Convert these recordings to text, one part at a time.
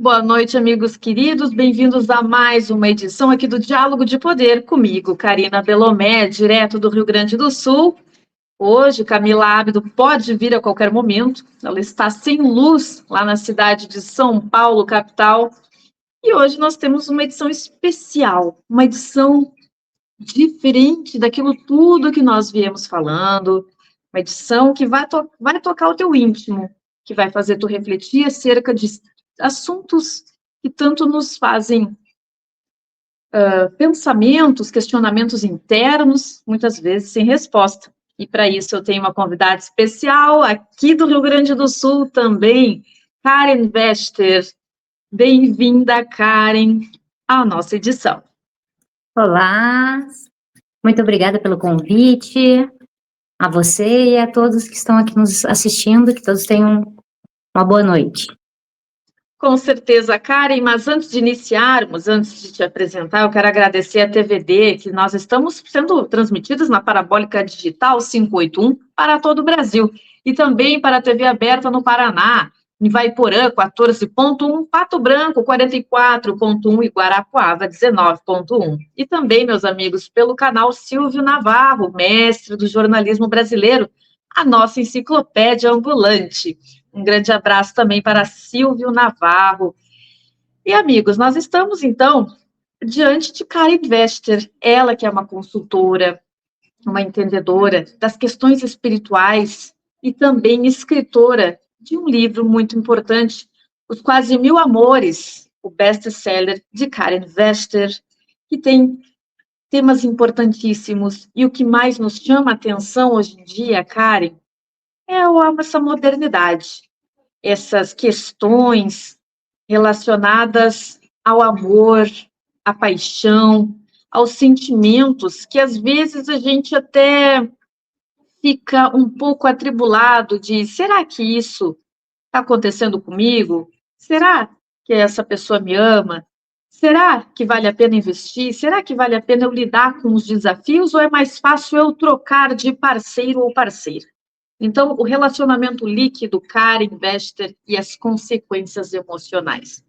Boa noite, amigos queridos. Bem-vindos a mais uma edição aqui do Diálogo de Poder comigo, Karina Belomé, direto do Rio Grande do Sul. Hoje, Camila Ábido pode vir a qualquer momento. Ela está sem luz lá na cidade de São Paulo, capital. E hoje nós temos uma edição especial, uma edição diferente daquilo tudo que nós viemos falando, uma edição que vai tocar o teu íntimo, que vai fazer tu refletir acerca de assuntos que tanto nos fazem pensamentos, questionamentos internos, muitas vezes sem resposta. E para isso eu tenho uma convidada especial aqui do Rio Grande do Sul também, Karen Vester. Bem-vinda, Karen, à nossa edição. Olá, muito obrigada pelo convite, a você e a todos que estão aqui nos assistindo, que todos tenham uma boa noite. Com certeza, Karen, mas antes de iniciarmos, antes de te apresentar, eu quero agradecer a TVD, que nós estamos sendo transmitidos na Parabólica Digital 581 para todo o Brasil, e também para a TV aberta no Paraná, em Vaiporã, 14.1, Pato Branco, 44.1 e Guarapuava, 19.1. E também, meus amigos, pelo canal Silvio Navarro, mestre do jornalismo brasileiro, a nossa enciclopédia ambulante. Um grande abraço também para Silvio Navarro. E, amigos, nós estamos, então, diante de Karen Vester, ela que é uma consultora, uma entendedora das questões espirituais e também escritora de um livro muito importante, Os Quase Mil Amores, o best-seller de Karen Vester, que tem temas importantíssimos. E o que mais nos chama a atenção hoje em dia, Karen, é essa modernidade, essas questões relacionadas ao amor, à paixão, aos sentimentos, que às vezes a gente até fica um pouco atribulado de, será que isso está acontecendo comigo? Será que essa pessoa me ama? Será que vale a pena investir? Será que vale a pena eu lidar com os desafios ou é mais fácil eu trocar de parceiro ou parceira? Então, o relacionamento líquido, Karen Vester e as consequências emocionais.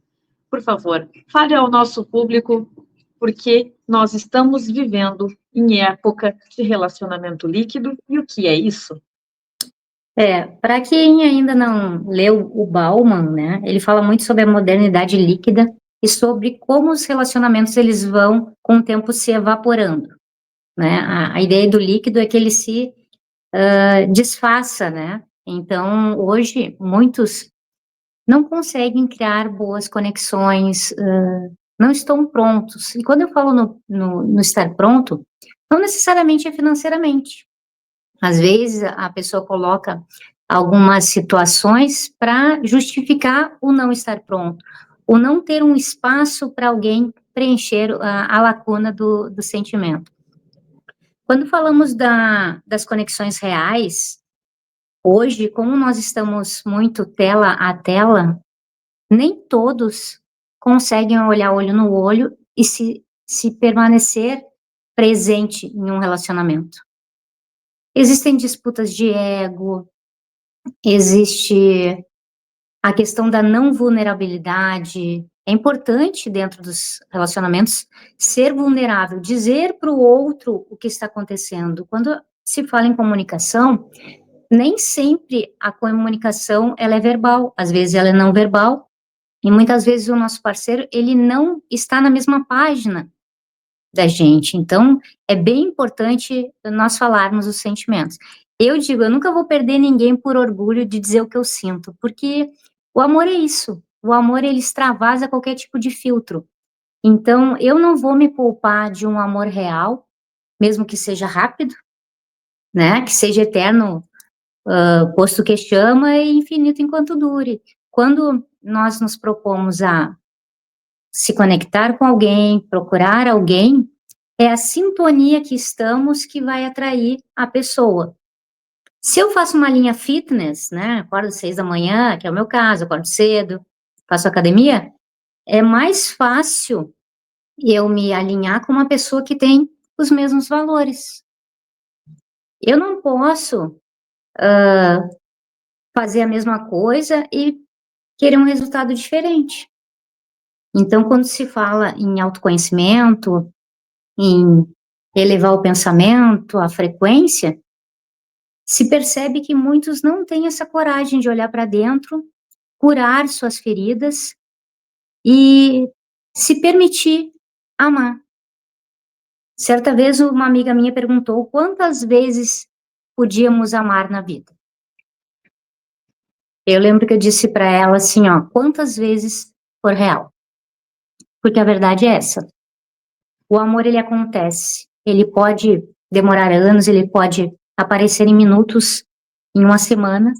Por favor, fale ao nosso público porque nós estamos vivendo em época de relacionamento líquido e o que é isso? Para quem ainda não leu o Bauman, né, ele fala muito sobre a modernidade líquida e sobre como os relacionamentos eles vão, com o tempo, se evaporando, né, a ideia do líquido é que ele se desfaça, né, então, hoje, muitos não conseguem criar boas conexões, não estão prontos. E quando eu falo no estar pronto, não necessariamente é financeiramente. Às vezes, a pessoa coloca algumas situações para justificar o não estar pronto, ou não ter um espaço para alguém preencher a lacuna do sentimento. Quando falamos das conexões reais, hoje, como nós estamos muito tela a tela, nem todos conseguem olhar olho no olho e se permanecer presente em um relacionamento. Existem disputas de ego, existe a questão da não vulnerabilidade. É importante dentro dos relacionamentos ser vulnerável, dizer para o outro o que está acontecendo. Quando se fala em comunicação, nem sempre a comunicação ela é verbal, às vezes ela é não verbal, e muitas vezes o nosso parceiro, ele não está na mesma página da gente. Então, é bem importante nós falarmos os sentimentos. Eu digo, eu nunca vou perder ninguém por orgulho de dizer o que eu sinto, porque o amor é isso. O amor, ele extravasa qualquer tipo de filtro. Então, eu não vou me poupar de um amor real, mesmo que seja rápido, né? Que seja eterno, posto que chama, e infinito enquanto dure. Quando nós nos propomos a se conectar com alguém, procurar alguém, é a sintonia que estamos que vai atrair a pessoa. Se eu faço uma linha fitness, né, acordo às 6 da manhã, que é o meu caso, acordo cedo, faço academia, é mais fácil eu me alinhar com uma pessoa que tem os mesmos valores. Eu não posso fazer a mesma coisa e querer um resultado diferente. Então, quando se fala em autoconhecimento, em elevar o pensamento, a frequência, se percebe que muitos não têm essa coragem de olhar para dentro, curar suas feridas e se permitir amar. Certa vez uma amiga minha perguntou quantas vezes podíamos amar na vida. Eu lembro que eu disse para ela assim, ó, quantas vezes for real. Porque a verdade é essa. O amor, ele acontece. Ele pode demorar anos, ele pode aparecer em minutos, em uma semana.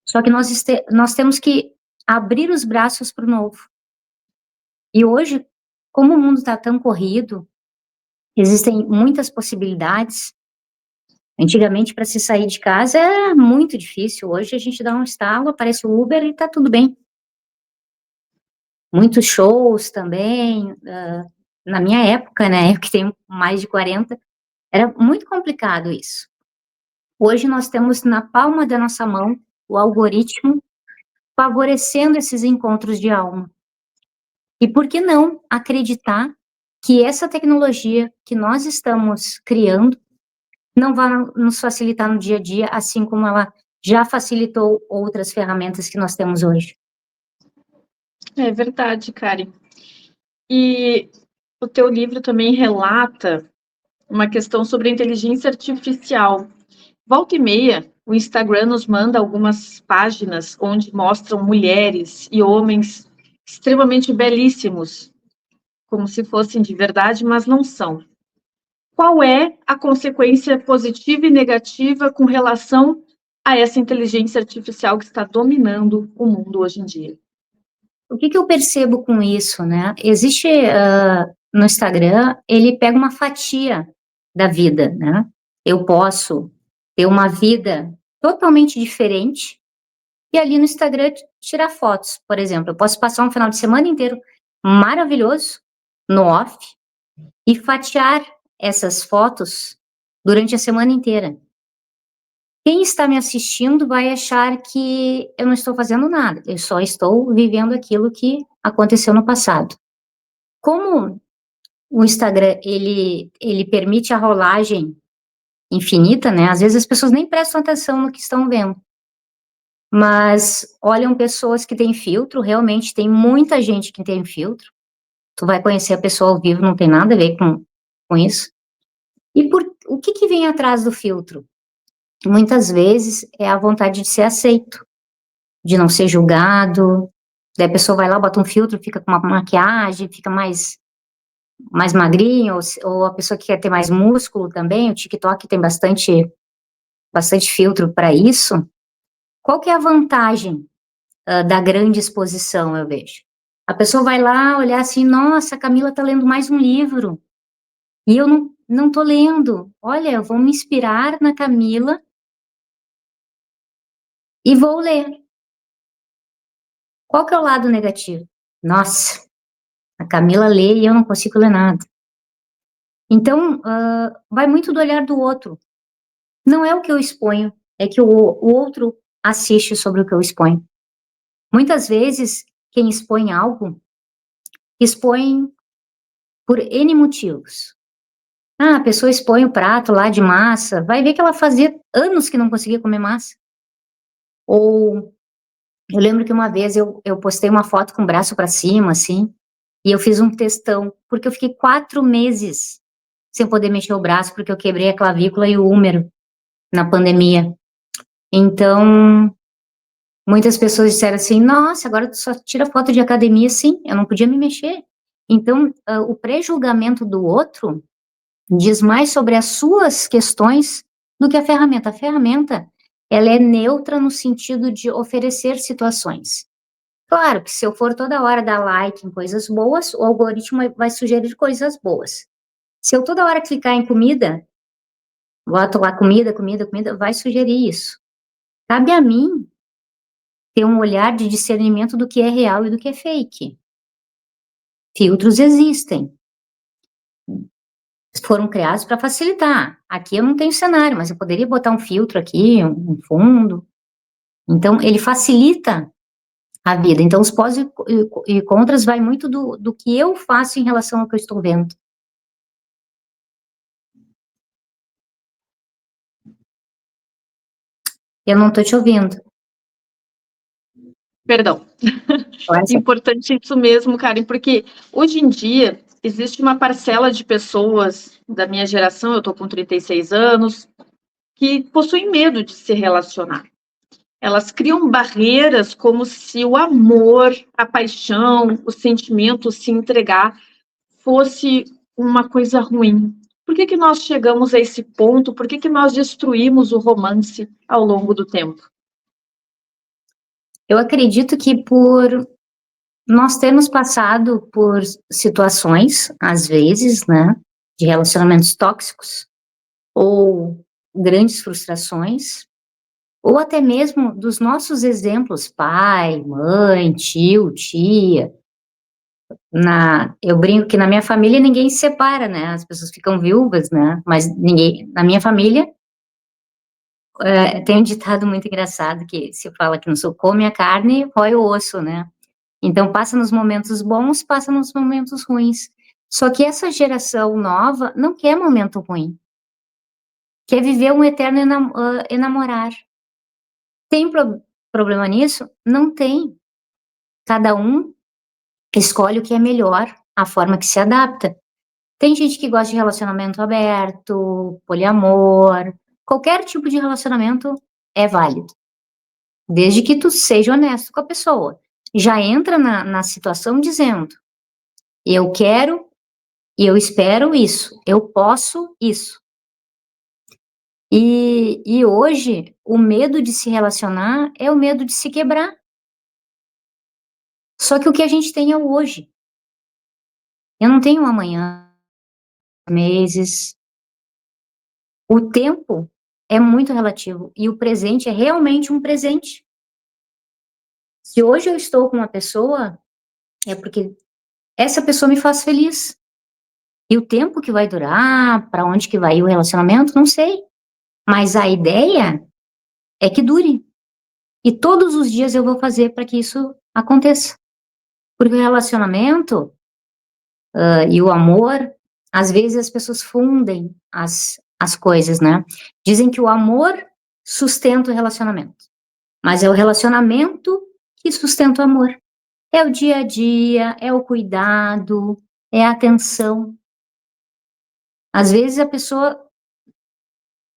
Só que nós temos que abrir os braços para o novo. E hoje, como o mundo está tão corrido, existem muitas possibilidades. Antigamente, para se sair de casa era muito difícil. Hoje a gente dá um estalo, aparece o Uber e está tudo bem. Muitos shows também. Na minha época, né, eu que tenho mais de 40, era muito complicado isso. Hoje nós temos na palma da nossa mão o algoritmo favorecendo esses encontros de alma. E por que não acreditar que essa tecnologia que nós estamos criando não vai nos facilitar no dia a dia, assim como ela já facilitou outras ferramentas que nós temos hoje? É verdade, Karen. E o teu livro também relata uma questão sobre a inteligência artificial. Volta e meia, o Instagram nos manda algumas páginas onde mostram mulheres e homens extremamente belíssimos, como se fossem de verdade, mas não são. Qual é a consequência positiva e negativa com relação a essa inteligência artificial que está dominando o mundo hoje em dia? O que eu percebo com isso, né? Existe no Instagram, ele pega uma fatia da vida, né? Eu posso ter uma vida totalmente diferente e ali no Instagram tirar fotos, por exemplo. Eu posso passar um final de semana inteiro maravilhoso no off e fatiar essas fotos durante a semana inteira. Quem está me assistindo vai achar que eu não estou fazendo nada, eu só estou vivendo aquilo que aconteceu no passado. Como o Instagram, ele permite a rolagem infinita, né? Às vezes as pessoas nem prestam atenção no que estão vendo. Mas olham pessoas que têm filtro, realmente tem muita gente que tem filtro. Tu vai conhecer a pessoa ao vivo, não tem nada a ver com isso. E o que vem atrás do filtro? Muitas vezes é a vontade de ser aceito, de não ser julgado. Daí a pessoa vai lá, bota um filtro, fica com uma maquiagem, fica mais magrinho, ou a pessoa que quer ter mais músculo também. O TikTok tem bastante filtro para isso. Qual que é a vantagem da grande exposição, eu vejo? A pessoa vai lá olhar assim, nossa, a Camila tá lendo mais um livro, e eu não tô lendo. Olha, eu vou me inspirar na Camila e vou ler. Qual que é o lado negativo? Nossa, a Camila lê e eu não consigo ler nada. Então, vai muito do olhar do outro. Não é o que eu exponho, é que o outro assiste sobre o que eu exponho. Muitas vezes, quem expõe algo, expõe por N motivos. Ah, a pessoa expõe o prato lá de massa, vai ver que ela fazia anos que não conseguia comer massa. Ou, eu lembro que uma vez eu postei uma foto com o braço para cima, assim, e eu fiz um textão, porque eu fiquei 4 meses sem poder mexer o braço, porque eu quebrei a clavícula e o húmero na pandemia. Então, muitas pessoas disseram assim, nossa, agora tu só tira foto de academia. Sim, eu não podia me mexer. Então, o pré-julgamento do outro diz mais sobre as suas questões do que a ferramenta. A ferramenta, ela é neutra no sentido de oferecer situações. Claro que se eu for toda hora dar like em coisas boas, o algoritmo vai sugerir coisas boas. Se eu toda hora clicar em comida, boto lá comida, vai sugerir isso. Cabe a mim ter um olhar de discernimento do que é real e do que é fake. Filtros existem. Foram criados para facilitar. Aqui eu não tenho cenário, mas eu poderia botar um filtro aqui, um fundo. Então, ele facilita a vida. Então, os pós e contras vai muito do que eu faço em relação ao que eu estou vendo. Eu não estou te ouvindo. Perdão. Importante isso mesmo, Karen, porque hoje em dia existe uma parcela de pessoas da minha geração, eu estou com 36 anos, que possuem medo de se relacionar. Elas criam barreiras como se o amor, a paixão, o sentimento, se entregar, fosse uma coisa ruim. Por que nós chegamos a esse ponto? Por que nós destruímos o romance ao longo do tempo? Eu acredito que por nós termos passado por situações, às vezes, né, de relacionamentos tóxicos, ou grandes frustrações, ou até mesmo dos nossos exemplos, pai, mãe, tio, tia. Eu brinco que na minha família ninguém se separa, né? As pessoas ficam viúvas, né? Mas ninguém, na minha família, tem um ditado muito engraçado que se fala que não sou come a carne, rói o osso, né? Então passa nos momentos bons, passa nos momentos ruins. Só que essa geração nova não quer momento ruim. Quer viver um eterno enamorar. Tem problema nisso? Não tem. Cada um escolhe o que é melhor, a forma que se adapta. Tem gente que gosta de relacionamento aberto, poliamor, qualquer tipo de relacionamento é válido, desde que tu seja honesto com a pessoa. Já entra na situação dizendo, eu quero e eu espero isso, eu posso isso. E hoje, o medo de se relacionar é o medo de se quebrar. Só que o que a gente tem é o hoje. Eu não tenho amanhã, meses. O tempo é muito relativo e o presente é realmente um presente. Se hoje eu estou com uma pessoa, é porque essa pessoa me faz feliz. E o tempo que vai durar, para onde que vai ir o relacionamento, não sei. Mas a ideia é que dure. E todos os dias eu vou fazer para que isso aconteça. Porque o relacionamento e o amor, às vezes as pessoas fundem as coisas, né? Dizem que o amor sustenta o relacionamento. Mas é o relacionamento que sustenta o amor. É o dia a dia, é o cuidado, é a atenção. Às vezes a pessoa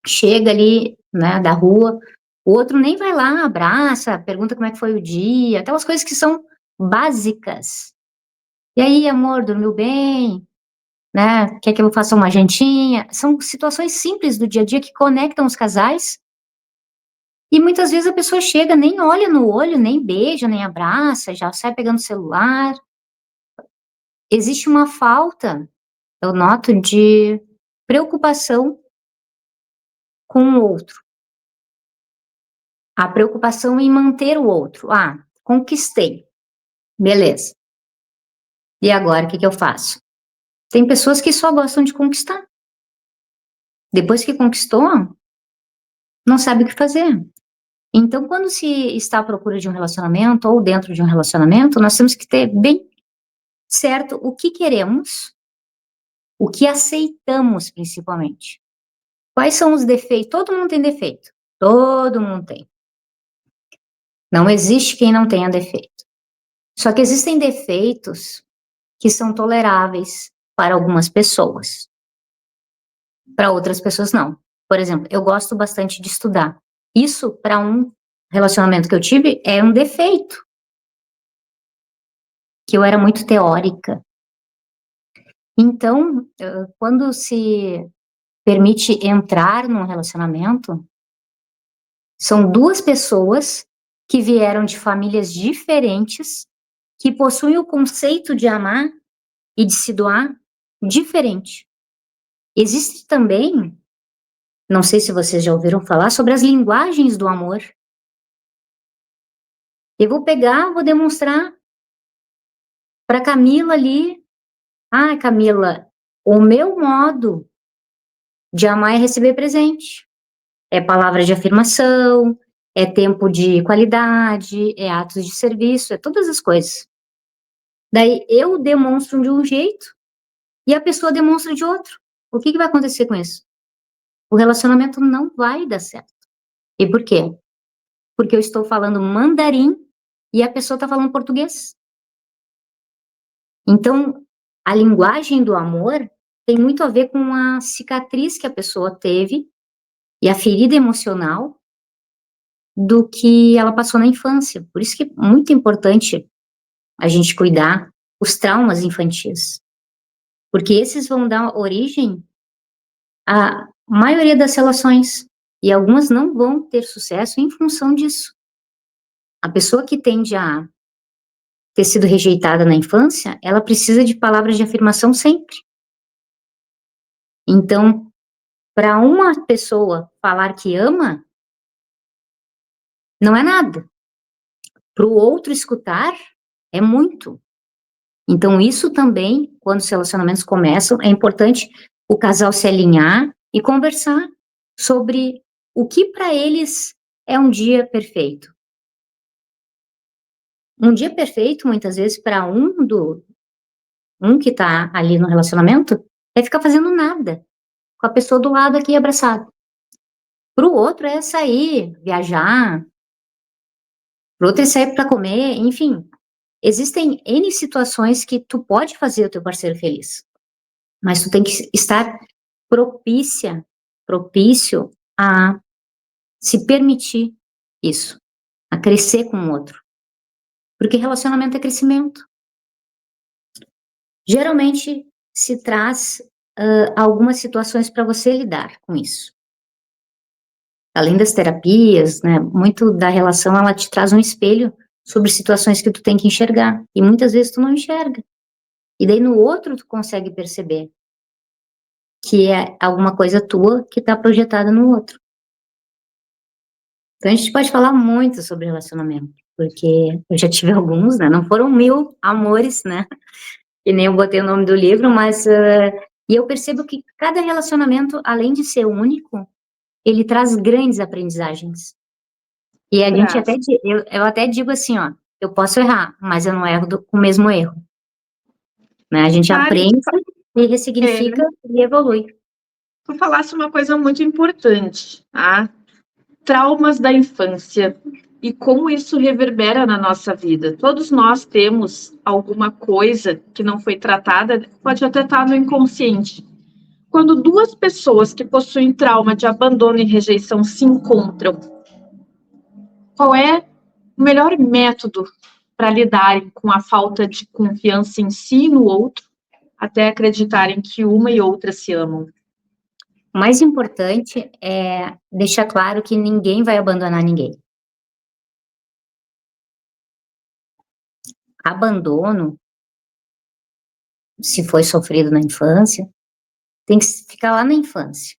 chega ali, né, da rua, o outro nem vai lá, abraça, pergunta como é que foi o dia, aquelas coisas que são básicas. E aí, amor, dormiu bem? Né? Quer que eu faça uma jantinha? São situações simples do dia a dia que conectam os casais. E muitas vezes a pessoa chega, nem olha no olho, nem beija, nem abraça, já sai pegando o celular. Existe uma falta, eu noto, de preocupação com o outro. A preocupação em manter o outro. Ah, conquistei. Beleza. E agora, o que eu faço? Tem pessoas que só gostam de conquistar. Depois que conquistou, não sabe o que fazer. Então, quando se está à procura de um relacionamento ou dentro de um relacionamento, nós temos que ter bem certo o que queremos, o que aceitamos, principalmente. Quais são os defeitos? Todo mundo tem defeito. Todo mundo tem. Não existe quem não tenha defeito. Só que existem defeitos que são toleráveis para algumas pessoas. Para outras pessoas, não. Por exemplo, eu gosto bastante de estudar. Isso, para um relacionamento que eu tive, é um defeito. Que eu era muito teórica. Então, quando se permite entrar num relacionamento, são duas pessoas que vieram de famílias diferentes, que possuem o conceito de amar e de se doar diferente. Existe também, não sei se vocês já ouviram falar, sobre as linguagens do amor. Eu vou pegar, vou demonstrar para Camila ali. Ah, Camila, o meu modo de amar é receber presente. É palavra de afirmação, é tempo de qualidade, é atos de serviço, é todas as coisas. Daí eu demonstro de um jeito e a pessoa demonstra de outro. O que vai acontecer com isso? O relacionamento não vai dar certo. E por quê? Porque eu estou falando mandarim e a pessoa está falando português. Então, a linguagem do amor tem muito a ver com a cicatriz que a pessoa teve e a ferida emocional do que ela passou na infância. Por isso que é muito importante a gente cuidar os traumas infantis. Porque esses vão dar origem à maioria das relações. E algumas não vão ter sucesso em função disso. A pessoa que tende a ter sido rejeitada na infância, ela precisa de palavras de afirmação sempre. Então, para uma pessoa falar que ama, não é nada. Para o outro escutar, é muito. Então, isso também, quando os relacionamentos começam, é importante o casal se alinhar e conversar sobre o que para eles é um dia perfeito. Um dia perfeito, muitas vezes, para um que está ali no relacionamento, é ficar fazendo nada, com a pessoa do lado aqui abraçada. Para o outro é sair, viajar, para o outro é sair para comer, enfim. Existem N situações que tu pode fazer o teu parceiro feliz, mas tu tem que estar propício a se permitir isso, a crescer com o outro. Porque relacionamento é crescimento. Geralmente se traz algumas situações para você lidar com isso. Além das terapias, né, muito da relação, ela te traz um espelho sobre situações que tu tem que enxergar, e muitas vezes tu não enxerga. E daí no outro tu consegue perceber que é alguma coisa tua que está projetada no outro. Então a gente pode falar muito sobre relacionamento, porque eu já tive alguns, né, não foram 1000 amores, né, que nem eu botei o nome do livro, mas e eu percebo que cada relacionamento, além de ser único, ele traz grandes aprendizagens. E a gente até, eu até digo assim, ó, eu posso errar, mas eu não erro com o mesmo erro. Né? A gente aprende e ressignifica e evolui. Tu falasse uma coisa muito importante, tá? Traumas da infância e como isso reverbera na nossa vida. Todos nós temos alguma coisa que não foi tratada, pode até estar no inconsciente. Quando duas pessoas que possuem trauma de abandono e rejeição se encontram, qual é o melhor método para lidarem com a falta de confiança em si e no outro, até acreditarem que uma e outra se amam? O mais importante é deixar claro que ninguém vai abandonar ninguém. Abandono, se foi sofrido na infância, tem que ficar lá na infância.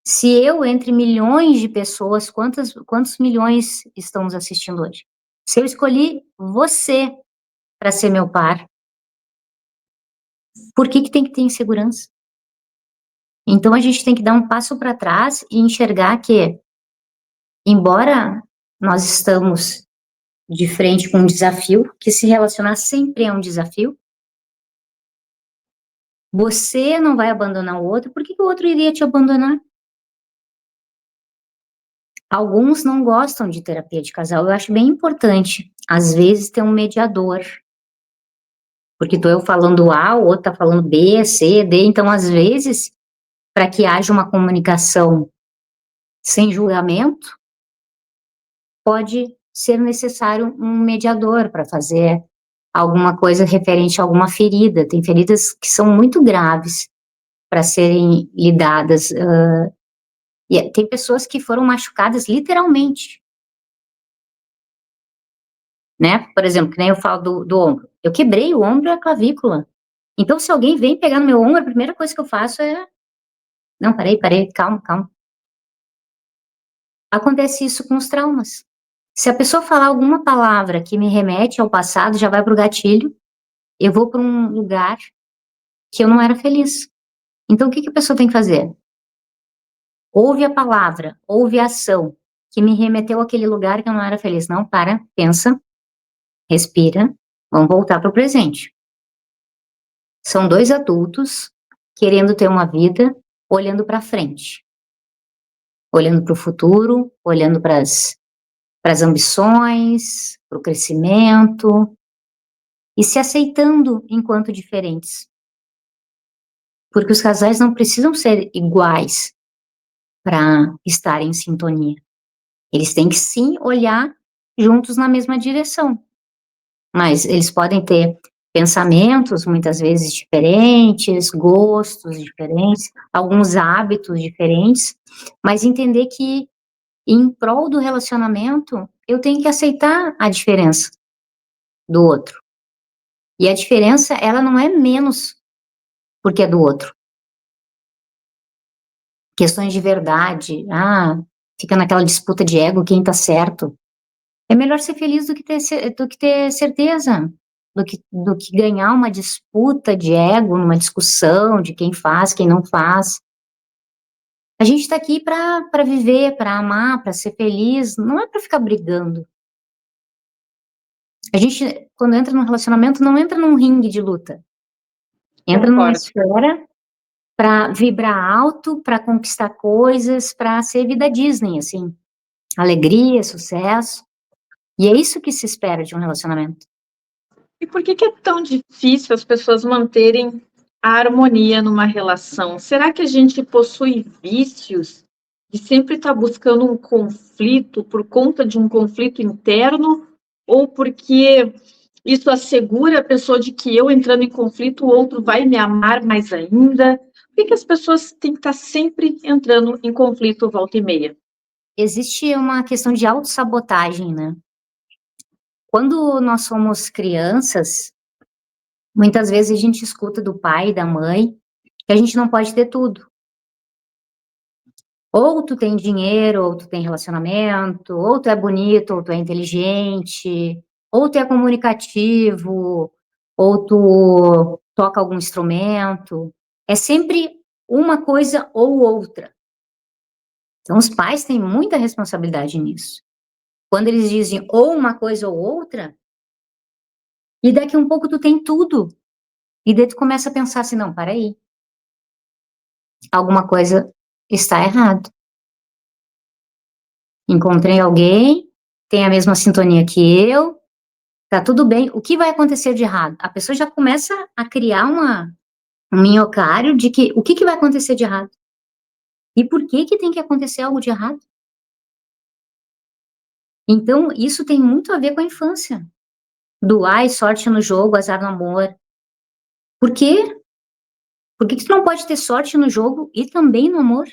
Se eu, entre milhões de pessoas, quantos milhões estamos assistindo hoje? Se eu escolhi você para ser meu par, por que tem que ter insegurança? Então a gente tem que dar um passo para trás e enxergar que, embora nós estamos de frente com um desafio, que se relacionar sempre é um desafio, você não vai abandonar o outro, por que o outro iria te abandonar? Alguns não gostam de terapia de casal, eu acho bem importante, às vezes, ter um mediador, porque estou eu falando A, o outro está falando B, C, D, então, às vezes, para que haja uma comunicação sem julgamento, pode ser necessário um mediador para fazer alguma coisa referente a alguma ferida. Tem feridas que são muito graves para serem lidadas. E tem pessoas que foram machucadas literalmente. Né? Por exemplo, que nem eu falo do ombro. Eu quebrei o ombro e a clavícula. Então, se alguém vem pegar no meu ombro, a primeira coisa que eu faço é... Não, parei, calma. Acontece isso com os traumas. Se a pessoa falar alguma palavra que me remete ao passado, já vai para o gatilho, eu vou para um lugar que eu não era feliz. Então, o que a pessoa tem que fazer? Ouve a palavra, ouve a ação, que me remeteu àquele lugar que eu não era feliz. Não, para, pensa, respira, vamos voltar para o presente. São dois adultos querendo ter uma vida, olhando para frente, olhando para o futuro, olhando para as ambições, para o crescimento, e se aceitando enquanto diferentes. Porque os casais não precisam ser iguais para estar em sintonia. Eles têm que sim olhar juntos na mesma direção. Mas eles podem ter pensamentos muitas vezes diferentes, gostos diferentes, alguns hábitos diferentes, mas entender que em prol do relacionamento eu tenho que aceitar a diferença do outro. E a diferença, ela não é menos porque é do outro. Questões de verdade, fica naquela disputa de ego, quem tá certo. É melhor ser feliz do que ter certeza, do que ganhar uma disputa de ego, numa discussão de quem faz, quem não faz. A gente está aqui para viver, para amar, para ser feliz, não é para ficar brigando. A gente, quando entra num relacionamento, não entra num ringue de luta. Entra numa esfera para vibrar alto, para conquistar coisas, para ser vida Disney, assim. Alegria, sucesso. E é isso que se espera de um relacionamento. E por que é tão difícil as pessoas manterem a harmonia numa relação? Será que a gente possui vícios de sempre estar buscando um conflito por conta de um conflito interno? Ou porque isso assegura a pessoa de que eu entrando em conflito, o outro vai me amar mais ainda? Por que as pessoas têm que estar sempre entrando em conflito volta e meia? Existe uma questão de autossabotagem, né? Quando nós somos crianças, muitas vezes a gente escuta do pai e da mãe que a gente não pode ter tudo. Ou tu tem dinheiro, ou tu tem relacionamento, ou tu é bonito, ou tu é inteligente, ou tu é comunicativo, ou tu toca algum instrumento. É sempre uma coisa ou outra. Então, os pais têm muita responsabilidade nisso. Quando eles dizem ou uma coisa ou outra, e daqui a um pouco tu tem tudo. E daí tu começa a pensar assim, não, peraí. Alguma coisa está errado. Encontrei alguém, tem a mesma sintonia que eu, tá tudo bem. O que vai acontecer de errado? A pessoa já começa a criar um minhocário de que o que vai acontecer de errado? E por que tem que acontecer algo de errado? Então, isso tem muito a ver com a infância. Do ai, sorte no jogo, azar no amor. Por quê? Por que tu não pode ter sorte no jogo e também no amor?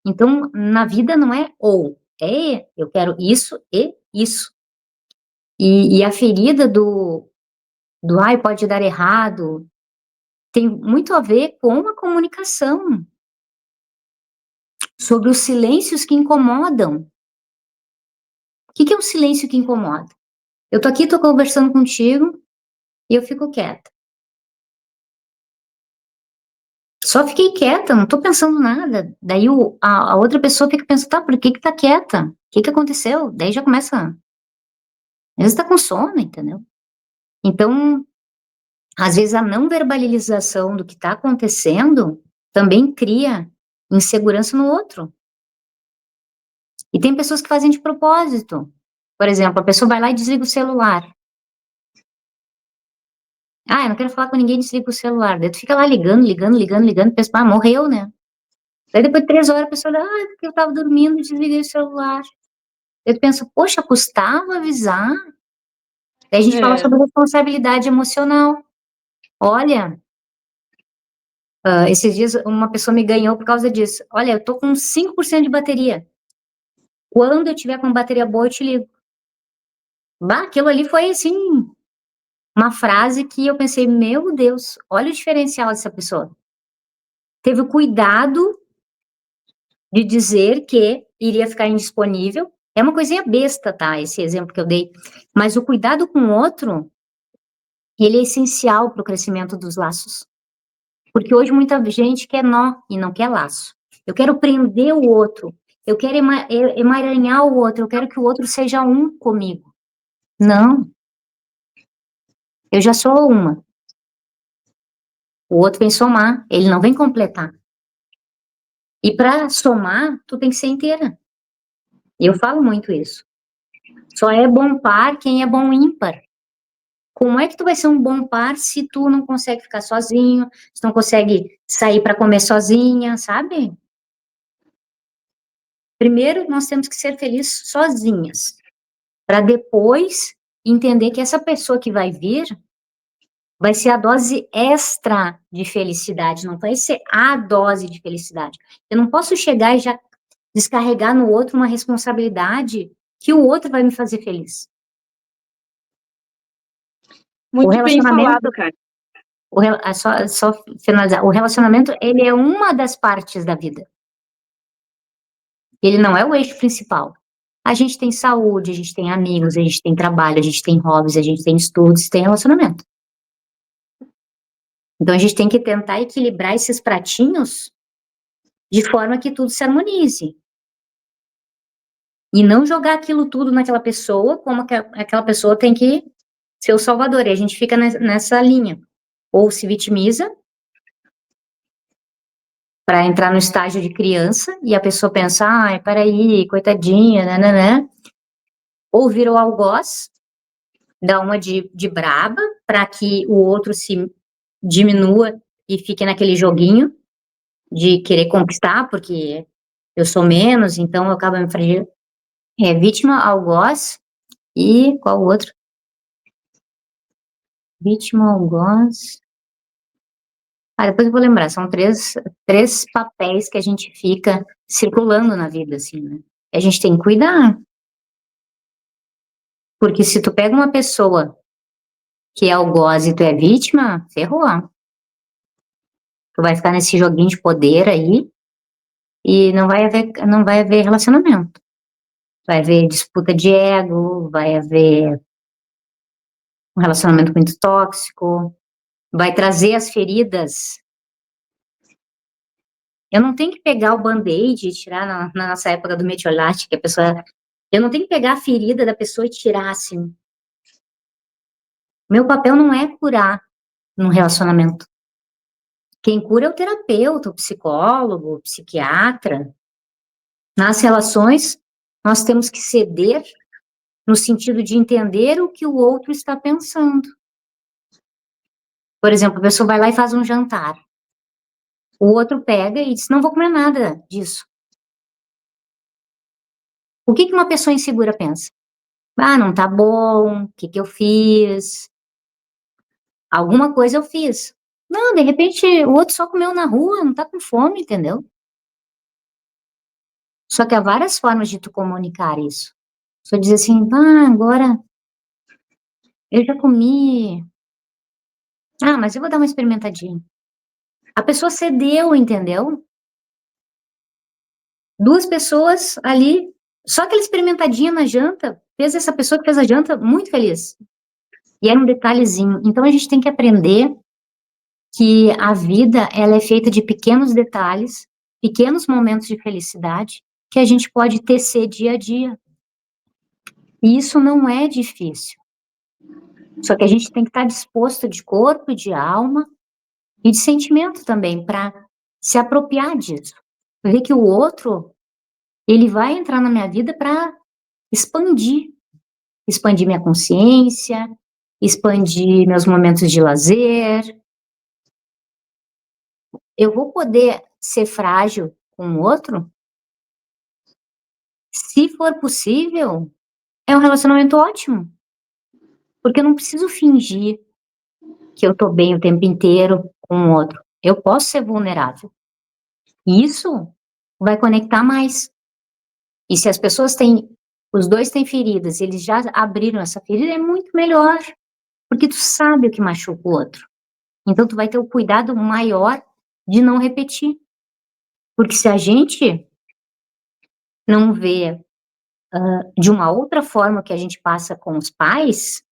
Então, na vida não é ou, é eu quero isso e isso. E a ferida do ai, pode dar errado, tem muito a ver com a comunicação, sobre os silêncios que incomodam. O que é um silêncio que incomoda? Eu tô aqui, tô conversando contigo, e eu fico quieta. Só fiquei quieta, não tô pensando nada. Daí a outra pessoa fica pensando, tá, por que tá quieta? O que aconteceu? Daí já começa, às vezes tá com sono, entendeu? Então, às vezes a não verbalização do que tá acontecendo também cria insegurança no outro. E tem pessoas que fazem de propósito. Por exemplo, a pessoa vai lá e desliga o celular. Eu não quero falar com ninguém, desliga o celular. Daí tu fica lá ligando, pensa, morreu, né? Daí depois de 3 horas a pessoa olha, porque eu tava dormindo e desliguei o celular. Daí tu pensa, poxa, custava avisar. Daí a gente fala sobre responsabilidade emocional. Olha, esses dias uma pessoa me ganhou por causa disso. Olha, eu tô com 5% de bateria. Quando eu tiver com bateria boa, eu te ligo. Aquilo ali foi, assim, uma frase que eu pensei, meu Deus, olha o diferencial dessa pessoa. Teve o cuidado de dizer que iria ficar indisponível. É uma coisinha besta, tá? Esse exemplo que eu dei. Mas o cuidado com o outro, ele é essencial para o crescimento dos laços. Porque hoje muita gente quer nó e não quer laço. Eu quero prender o outro. eu quero emaranhar o outro, eu quero que o outro seja um comigo. Não, eu já sou uma. O outro vem somar, ele não vem completar. E para somar, tu tem que ser inteira. Eu falo muito isso. Só é bom par quem é bom ímpar. Como é que tu vai ser um bom par se tu não consegue ficar sozinho, se não consegue sair para comer sozinha, sabe? Primeiro, nós temos que ser felizes sozinhas, para depois entender que essa pessoa que vai vir vai ser a dose extra de felicidade, não vai ser a dose de felicidade. Eu não posso chegar e já descarregar no outro uma responsabilidade que o outro vai me fazer feliz. O Muito bem relacionamento, falado, cara. só finalizar, o relacionamento, ele é uma das partes da vida. Ele não é o eixo principal. A gente tem saúde, a gente tem amigos, a gente tem trabalho, a gente tem hobbies, a gente tem estudos, tem relacionamento. Então a gente tem que tentar equilibrar esses pratinhos de forma que tudo se harmonize. E não jogar aquilo tudo naquela pessoa, como que aquela pessoa tem que ser o salvador. E a gente fica nessa linha. Ou se vitimiza para entrar no estágio de criança e a pessoa pensa, ai, peraí, coitadinha, né? Ou vira o algoz, dá uma de braba para que o outro se diminua e fique naquele joguinho de querer conquistar, porque eu sou menos, então eu acabo me fragilizando. É vítima, algoz e qual o outro? Vítima, algoz. Depois eu vou lembrar, são três papéis que a gente fica circulando na vida, assim, né? A gente tem que cuidar. Porque se tu pega uma pessoa que é algoz e tu é vítima, ferrou. Tu vai ficar nesse joguinho de poder aí e não vai haver relacionamento. Vai haver disputa de ego, vai haver um relacionamento muito tóxico, vai trazer as feridas. Eu não tenho que pegar o band-aid e tirar na nossa época do metiolate, que a pessoa... Eu não tenho que pegar a ferida da pessoa e tirar, assim. Meu papel não é curar num relacionamento. Quem cura é o terapeuta, o psicólogo, o psiquiatra. Nas relações, nós temos que ceder no sentido de entender o que o outro está pensando. Por exemplo, a pessoa vai lá e faz um jantar. O outro pega e diz, não vou comer nada disso. O que uma pessoa insegura pensa? Ah, não tá bom, o que eu fiz? Alguma coisa eu fiz. Não, de repente, o outro só comeu na rua, não tá com fome, entendeu? Só que há várias formas de tu comunicar isso. Só dizer assim, agora eu já comi. Mas eu vou dar uma experimentadinha. A pessoa cedeu, entendeu? Duas pessoas ali, só aquela experimentadinha na janta, fez essa pessoa que fez a janta muito feliz. E era um detalhezinho. Então a gente tem que aprender que a vida, ela é feita de pequenos detalhes, pequenos momentos de felicidade, que a gente pode tecer dia a dia. E isso não é difícil. Só que a gente tem que estar disposto de corpo, de alma e de sentimento também, para se apropriar disso. Ver que o outro, ele vai entrar na minha vida para expandir minha consciência, expandir meus momentos de lazer. Eu vou poder ser frágil com o outro? Se for possível, é um relacionamento ótimo. Porque eu não preciso fingir que eu tô bem o tempo inteiro com o outro. Eu posso ser vulnerável. E isso vai conectar mais. E se as pessoas têm, os dois têm feridas, eles já abriram essa ferida, é muito melhor. Porque tu sabe o que machuca o outro. Então tu vai ter o cuidado maior de não repetir. Porque se a gente não vê de uma outra forma que a gente passa com os pais,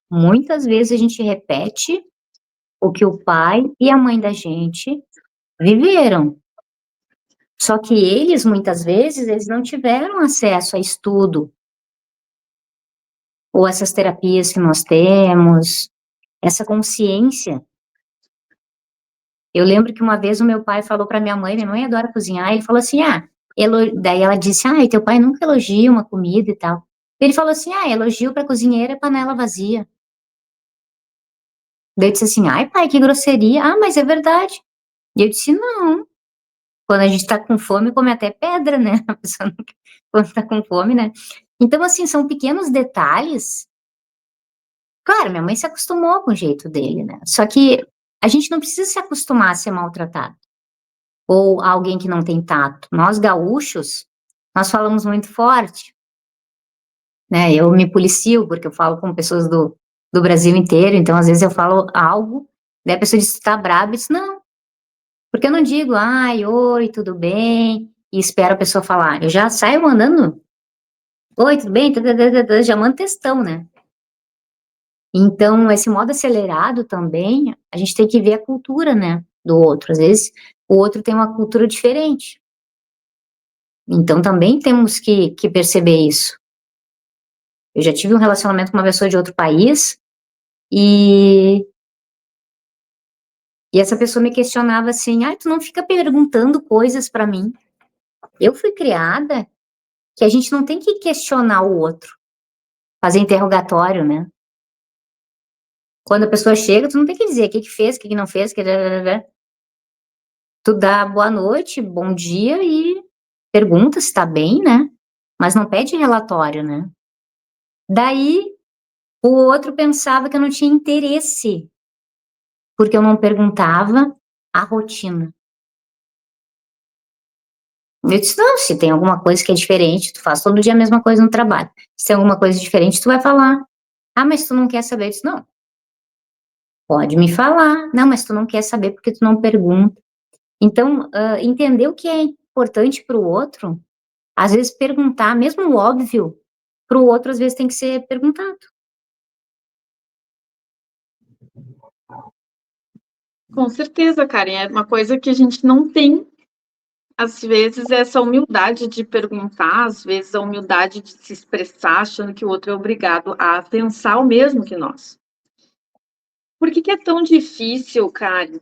muitas vezes a gente repete o que o pai e a mãe da gente viveram. Só que eles, muitas vezes, eles não tiveram acesso a estudo, ou essas terapias que nós temos, essa consciência. Eu lembro que uma vez o meu pai falou para minha mãe adora cozinhar, ele falou assim, daí ela disse, e teu pai nunca elogia uma comida e tal. Ele falou assim, elogio para cozinheira é panela vazia. Daí eu disse assim, ai pai, que grosseria, mas é verdade. E eu disse, não, quando a gente tá com fome, come até pedra, né, a pessoa não, quando tá com fome, né. Então, assim, são pequenos detalhes. Claro, minha mãe se acostumou com o jeito dele, né, só que a gente não precisa se acostumar a ser maltratado, ou alguém que não tem tato. Nós gaúchos, nós falamos muito forte, né, eu me policio, porque eu falo com pessoas do Brasil inteiro, então às vezes eu falo algo, daí a pessoa diz, tu tá brava, eu disse, não, porque eu não digo, oi, tudo bem, e espero a pessoa falar, eu já saio mandando, oi, tudo bem, já mando textão, né. Então, esse modo acelerado também, a gente tem que ver a cultura, né, do outro, às vezes o outro tem uma cultura diferente, então também temos que perceber isso. Eu já tive um relacionamento com uma pessoa de outro país, e essa pessoa me questionava assim, tu não fica perguntando coisas pra mim. Eu fui criada que a gente não tem que questionar o outro, fazer interrogatório, né. Quando a pessoa chega, tu não tem que dizer o que fez, o que não fez, tu dá boa noite, bom dia e pergunta se tá bem, né, mas não pede relatório, né. Daí, o outro pensava que eu não tinha interesse, porque eu não perguntava a rotina. Eu disse: "Não, se tem alguma coisa que é diferente, tu faz todo dia a mesma coisa no trabalho. Se tem alguma coisa diferente, tu vai falar. Ah, mas tu não quer saber?" Eu disse: "Não, pode me falar. Não, mas tu não quer saber porque tu não pergunta." Então, entender o que é importante para o outro, às vezes perguntar, mesmo o óbvio, para o outro às vezes tem que ser perguntado. Com certeza, Karen, é uma coisa que a gente não tem, às vezes, essa humildade de perguntar, às vezes a humildade de se expressar, achando que o outro é obrigado a pensar o mesmo que nós. Por que que é tão difícil, Karen,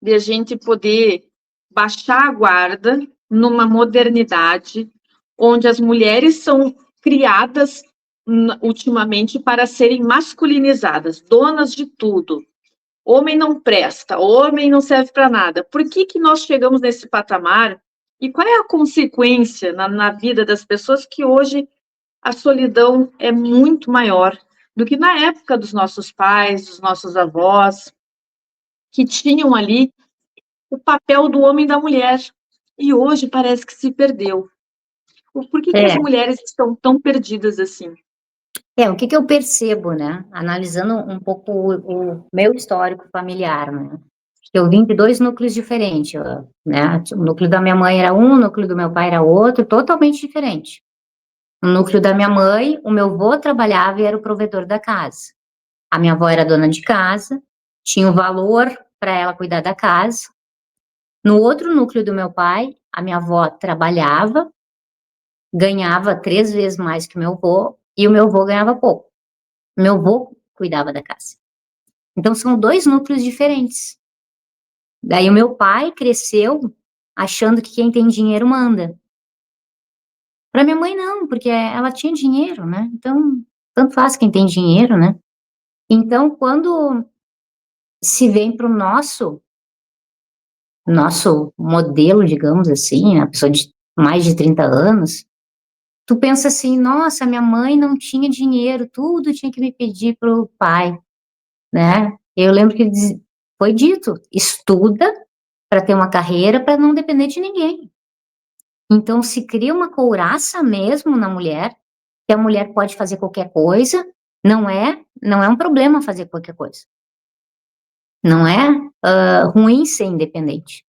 de a gente poder baixar a guarda numa modernidade onde as mulheres são criadas ultimamente para serem masculinizadas, donas de tudo. Homem não presta, homem não serve para nada. Por que que nós chegamos nesse patamar? E qual é a consequência na vida das pessoas que hoje a solidão é muito maior do que na época dos nossos pais, dos nossos avós, que tinham ali o papel do homem e da mulher. E hoje parece que se perdeu. Por que que as É, mulheres estão tão perdidas assim? o que que eu percebo, né, analisando um pouco o meu histórico familiar, né, eu vim de 2 núcleos diferentes, né, o núcleo da minha mãe era um, o núcleo do meu pai era outro, totalmente diferente. No núcleo da minha mãe, o meu avô trabalhava e era o provedor da casa. A minha avó era dona de casa, tinha o valor para ela cuidar da casa. No outro núcleo do meu pai, a minha avó trabalhava, ganhava 3 vezes mais que o meu avô, e o meu avô ganhava pouco. Meu avô cuidava da casa. Então são 2 núcleos diferentes. Daí o meu pai cresceu achando que quem tem dinheiro manda. Para minha mãe não, porque ela tinha dinheiro, né, então tanto faz quem tem dinheiro, né. Então quando se vem para o nosso modelo, digamos assim, a pessoa de mais de 30 anos, tu pensa assim: "Nossa, minha mãe não tinha dinheiro, tudo tinha que me pedir para o pai", né. Eu lembro que foi dito: "Estuda para ter uma carreira, para não depender de ninguém". Então se cria uma couraça mesmo na mulher, que a mulher pode fazer qualquer coisa, não é um problema fazer qualquer coisa. Não é, ruim ser independente.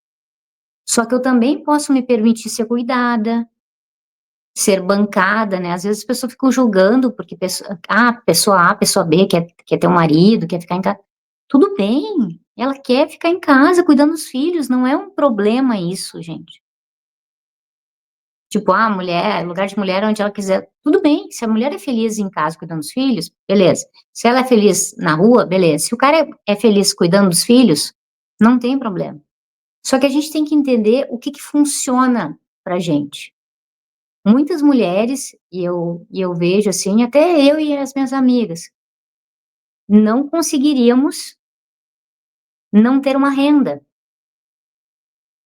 Só que eu também posso me permitir ser cuidada, ser bancada, né, às vezes as pessoas ficam julgando, porque pessoa A, pessoa B quer ter um marido, quer ficar em casa, tudo bem, Ela quer ficar em casa cuidando dos filhos, não é um problema isso, gente. Tipo, mulher, lugar de mulher onde ela quiser. Tudo bem, se a mulher é feliz em casa cuidando dos filhos, beleza. Se ela é feliz na rua, beleza. Se o cara é feliz cuidando dos filhos, não tem problema. Só que a gente tem que entender o que funciona pra gente. Muitas mulheres, e eu vejo assim, até eu e as minhas amigas, não conseguiríamos não ter uma renda.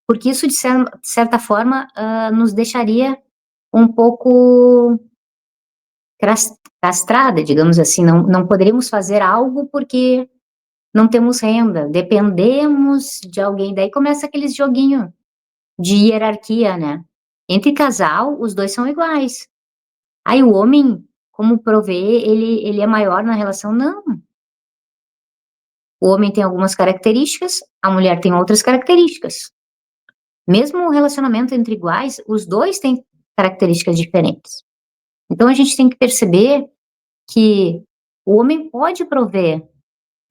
Porque isso, de certa forma, nos deixaria um pouco castrada, digamos assim. Não poderíamos fazer algo porque não temos renda, dependemos de alguém. Daí começa aqueles joguinho de hierarquia, né? Entre casal, os dois são iguais. Aí o homem, como provê, ele é maior na relação? Não. O homem tem algumas características, a mulher tem outras características. Mesmo o relacionamento entre iguais, os dois têm características diferentes. Então a gente tem que perceber que o homem pode prover.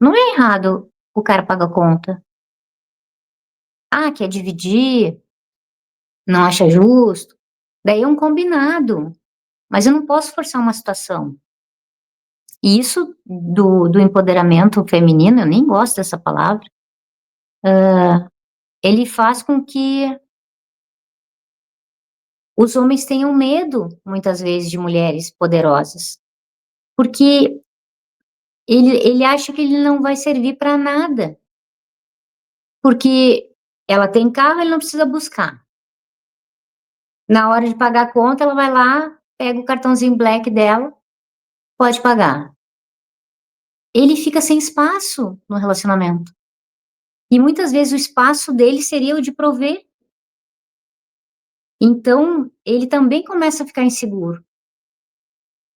Não é errado o cara pagar a conta. Quer dividir, não acha justo. Daí é um combinado. Mas eu não posso forçar uma situação. E isso do empoderamento feminino, eu nem gosto dessa palavra, ele faz com que os homens tenham medo, muitas vezes, de mulheres poderosas. Porque ele acha que ele não vai servir para nada. Porque ela tem carro, ele não precisa buscar. Na hora de pagar a conta, ela vai lá, pega o cartãozinho Black dela, pode pagar. Ele fica sem espaço no relacionamento. E muitas vezes o espaço dele seria o de prover. Então, ele também começa a ficar inseguro.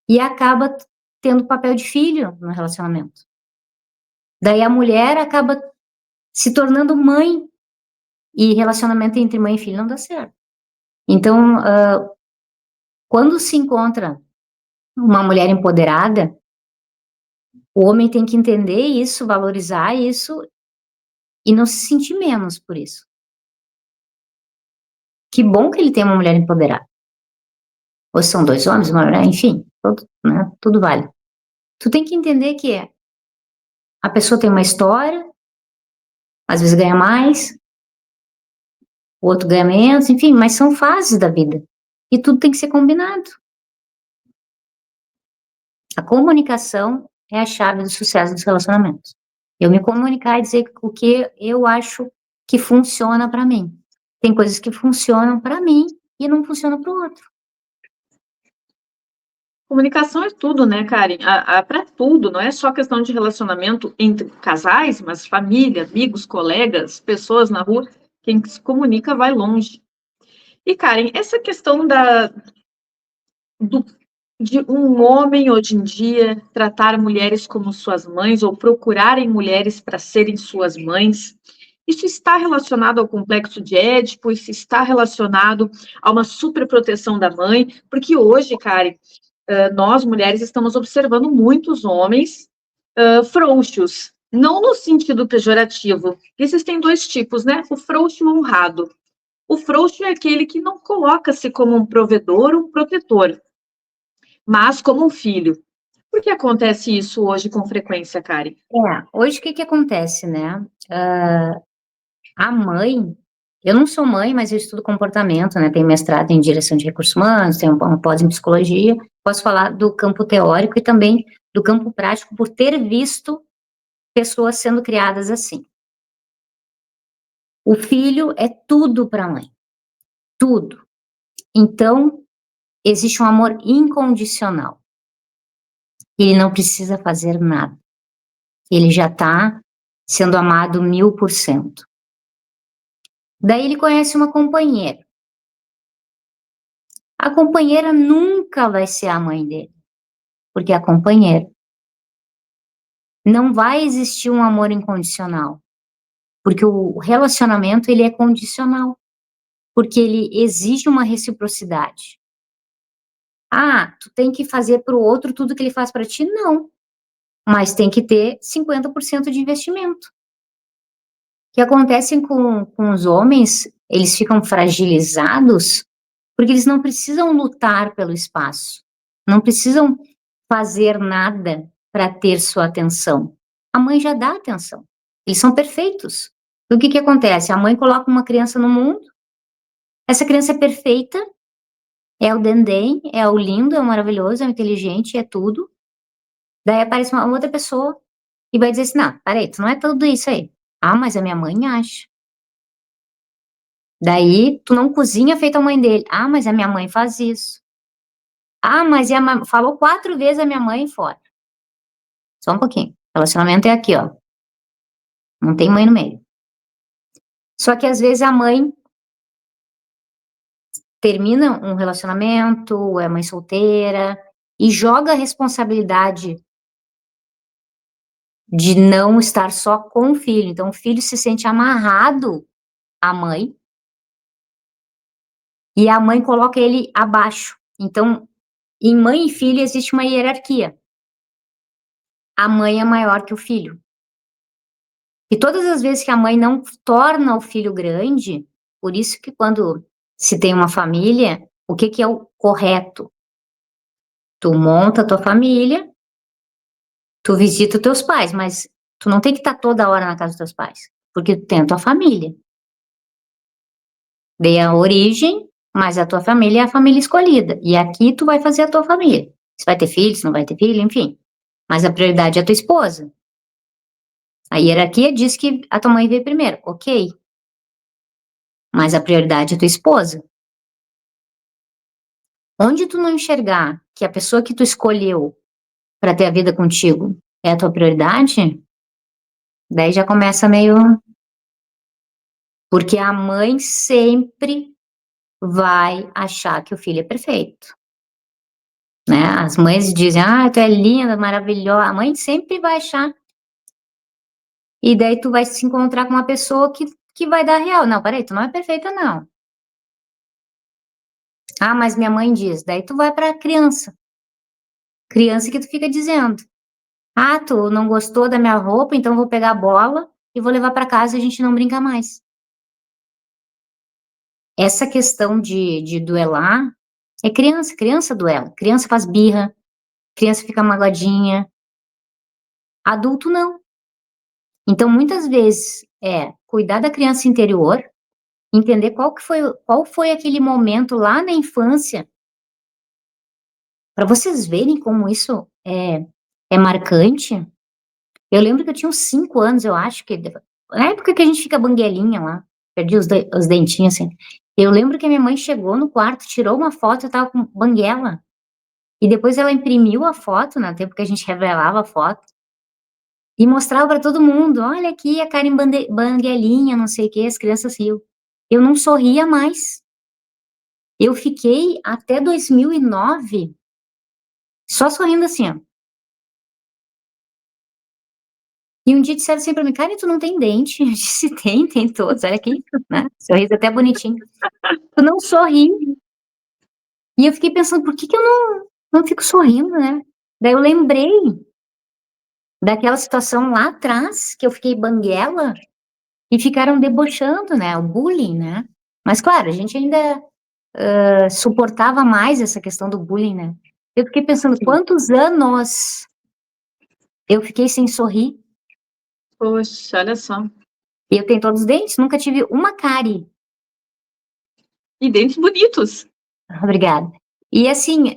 E acaba tendo papel de filho no relacionamento. Daí a mulher acaba se tornando mãe. E relacionamento entre mãe e filho não dá certo. Então, quando se encontra uma mulher empoderada, o homem tem que entender isso, valorizar isso e não se sentir menos por isso. Que bom que ele tem uma mulher empoderada. Ou são dois homens, uma mulher, enfim, tudo vale. Tu tem que entender que a pessoa tem uma história, às vezes ganha mais, o outro ganha menos, enfim, mas são fases da vida. E tudo tem que ser combinado. A comunicação é a chave do sucesso dos relacionamentos. Eu me comunicar e dizer o que eu acho que funciona para mim. Tem coisas que funcionam para mim e não funcionam para o outro. Comunicação é tudo, né, Karen? Para tudo, não é só questão de relacionamento entre casais, mas família, amigos, colegas, pessoas na rua. Quem se comunica vai longe. E, Karen, essa questão de um homem hoje em dia tratar mulheres como suas mães ou procurarem mulheres para serem suas mães, isso está relacionado ao complexo de Édipo, isso está relacionado a uma superproteção da mãe, porque hoje, Karen, nós mulheres estamos observando muitos homens frouxos, não no sentido pejorativo. Existem dois tipos, né? O frouxo e o honrado. O frouxo é aquele que não coloca-se como um provedor, um protetor, mas como um filho. Por que acontece isso hoje com frequência, Karen? Hoje o que acontece, né? A mãe, eu não sou mãe, mas eu estudo comportamento, né? Tenho mestrado em direção de recursos humanos, tenho uma pós em psicologia. Posso falar do campo teórico e também do campo prático por ter visto pessoas sendo criadas assim. O filho é tudo para a mãe. Tudo. Então, existe um amor incondicional. Ele não precisa fazer nada. Ele já está sendo amado 1000%. Daí ele conhece uma companheira. A companheira nunca vai ser a mãe dele, porque a companheira não vai existir um amor incondicional, porque o relacionamento ele é condicional, porque ele exige uma reciprocidade. Tu tem que fazer para o outro tudo que ele faz para ti? Não, mas tem que ter 50% de investimento. que acontece com os homens, eles ficam fragilizados porque eles não precisam lutar pelo espaço, não precisam fazer nada para ter sua atenção. A mãe já dá atenção. Eles são perfeitos. O que acontece? A mãe coloca uma criança no mundo, essa criança é perfeita, é o dendém, é o lindo, é o maravilhoso, é o inteligente, é tudo. Daí aparece uma outra pessoa e vai dizer assim, não, peraí, tu não é tudo isso aí. Ah, mas a minha mãe acha. Daí, tu não cozinha feito a mãe dele. Ah, mas a minha mãe faz isso. Ah, mas falou 4 vezes a minha mãe fora. Só um pouquinho. Relacionamento é aqui, ó. Não tem mãe no meio. Só que às vezes a mãe termina um relacionamento, é mãe solteira, e joga a responsabilidade de não estar só com o filho. Então, o filho se sente amarrado à mãe, e a mãe coloca ele abaixo. Então, em mãe e filho existe uma hierarquia. A mãe é maior que o filho. E todas as vezes que a mãe não torna o filho grande, por isso que quando se tem uma família, o que é o correto? Tu monta a tua família, tu visita os teus pais, mas tu não tem que estar toda hora na casa dos teus pais, porque tu tem a tua família. Dei a origem, mas a tua família é a família escolhida. E aqui tu vai fazer a tua família. Se vai ter filho, se não vai ter filho, enfim. Mas a prioridade é a tua esposa. A hierarquia diz que a tua mãe veio primeiro, ok. Mas a prioridade é a tua esposa. Onde tu não enxergar que a pessoa que tu escolheu para ter a vida contigo é a tua prioridade, daí já começa meio... Porque a mãe sempre vai achar que o filho é perfeito, né? As mães dizem, ah, tu é linda, maravilhosa. A mãe sempre vai achar. E daí tu vai se encontrar com uma pessoa que vai dar real. Não, peraí, tu não é perfeita, não. Ah, mas minha mãe diz. Daí tu vai pra criança. Criança que tu fica dizendo. Ah, tu não gostou da minha roupa, então vou pegar a bola e vou levar pra casa e a gente não brinca mais. Essa questão de duelar é criança. Criança duela. Criança faz birra. Criança fica magoadinha. Adulto não. Então, muitas vezes, cuidar da criança interior, entender qual foi aquele momento lá na infância, para vocês verem como isso é marcante. Eu lembro que eu tinha uns 5 anos, eu acho, na época que a gente fica banguelinha lá, perdi os dentinhos, assim. Eu lembro que a minha mãe chegou no quarto, tirou uma foto, eu tava com banguela, e depois ela imprimiu a foto, no tempo que a gente revelava a foto, e mostrava para todo mundo, olha aqui a Karen banguelinha, não sei o que, as crianças riam. Eu não sorria mais. Eu fiquei até 2009 só sorrindo assim, ó. E um dia disseram assim pra mim, Karen, tu não tem dente? Eu disse, tem todos, olha aqui, né? Sorriso até bonitinho. Tu não sorri. E eu fiquei pensando, por que eu não fico sorrindo, né? Daí eu lembrei daquela situação lá atrás, que eu fiquei banguela, e ficaram debochando, né? O bullying, né? Mas, claro, a gente ainda suportava mais essa questão do bullying, né? Eu fiquei pensando, quantos anos eu fiquei sem sorrir? Poxa, olha só. E eu tenho todos os dentes, nunca tive uma cárie. E dentes bonitos. Obrigada. E assim,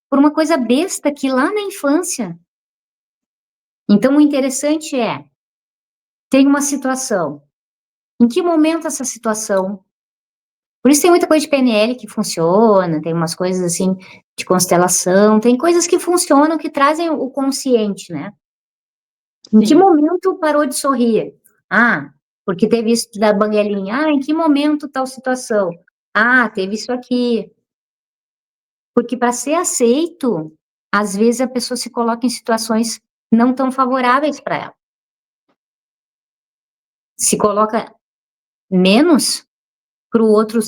por uma coisa besta que lá na infância. Então, o interessante tem uma situação. Em que momento essa situação... Por isso tem muita coisa de PNL que funciona, tem umas coisas assim de constelação, tem coisas que funcionam, que trazem o consciente, né? Em que momento parou de sorrir? Ah, porque teve isso da banguelinha. Ah, em que momento tal situação? Ah, teve isso aqui. Porque para ser aceito, às vezes a pessoa se coloca em situações não tão favoráveis para ela. Se coloca menos para o outro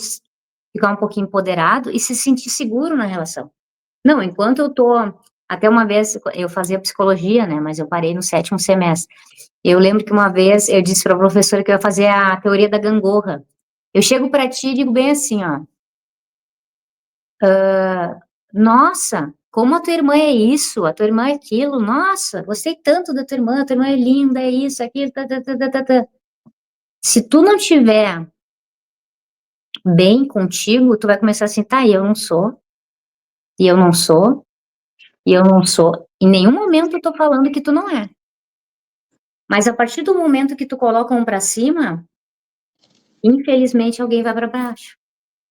ficar um pouquinho empoderado e se sentir seguro na relação. Não, enquanto eu tô... Até uma vez eu fazia psicologia, né? Mas eu parei no 7º semestre. Eu lembro que uma vez eu disse para a professora que eu ia fazer a teoria da gangorra. Eu chego para ti e digo bem assim, ó. Nossa, como a tua irmã é isso, a tua irmã é aquilo, nossa, gostei tanto da tua irmã é linda, é isso, aquilo, tá, tá, tá, tá, tá, tá. Se tu não tiver bem contigo, tu vai começar assim, tá, e eu não sou, e eu não sou, e eu não sou. Em nenhum momento eu tô falando que tu não é. Mas a partir do momento que tu coloca um pra cima, infelizmente alguém vai pra baixo.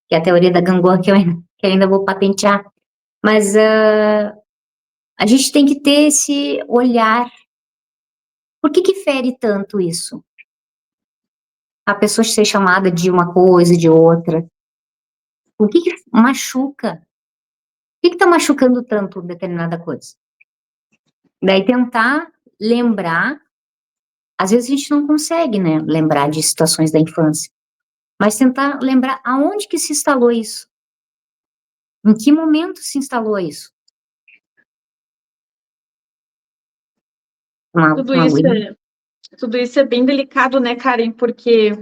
Que é a teoria da gangorra que eu ainda vou patentear. Mas a gente tem que ter esse olhar. Por que que fere tanto isso? A pessoa ser chamada de uma coisa, de outra. O que que machuca? O que que tá machucando tanto determinada coisa? Daí tentar lembrar, às vezes a gente não consegue, né, lembrar de situações da infância, mas tentar lembrar aonde que se instalou isso. Em que momento se instalou isso? Tudo Uma isso aguinha? é, tudo isso é bem delicado, né, Karen? Porque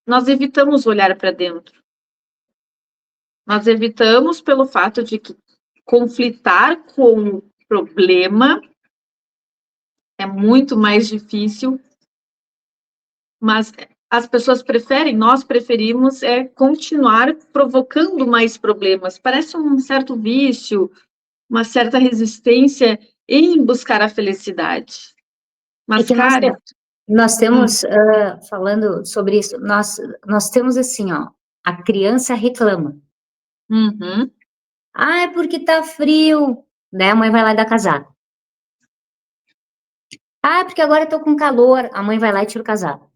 nós evitamos olhar para dentro. Nós evitamos pelo fato de que conflitar com o problema é muito mais difícil, mas as pessoas preferem, nós preferimos continuar provocando mais problemas. Parece um certo vício, uma certa resistência em buscar a felicidade. É Mas, que Karen, nós temos, falando sobre isso, nós temos assim, ó, a criança reclama. uhum, Ah, é porque tá frio. Daí a mãe vai lá e dá casaco. Ah, é porque agora eu tô com calor. A mãe vai lá e tira o casaco.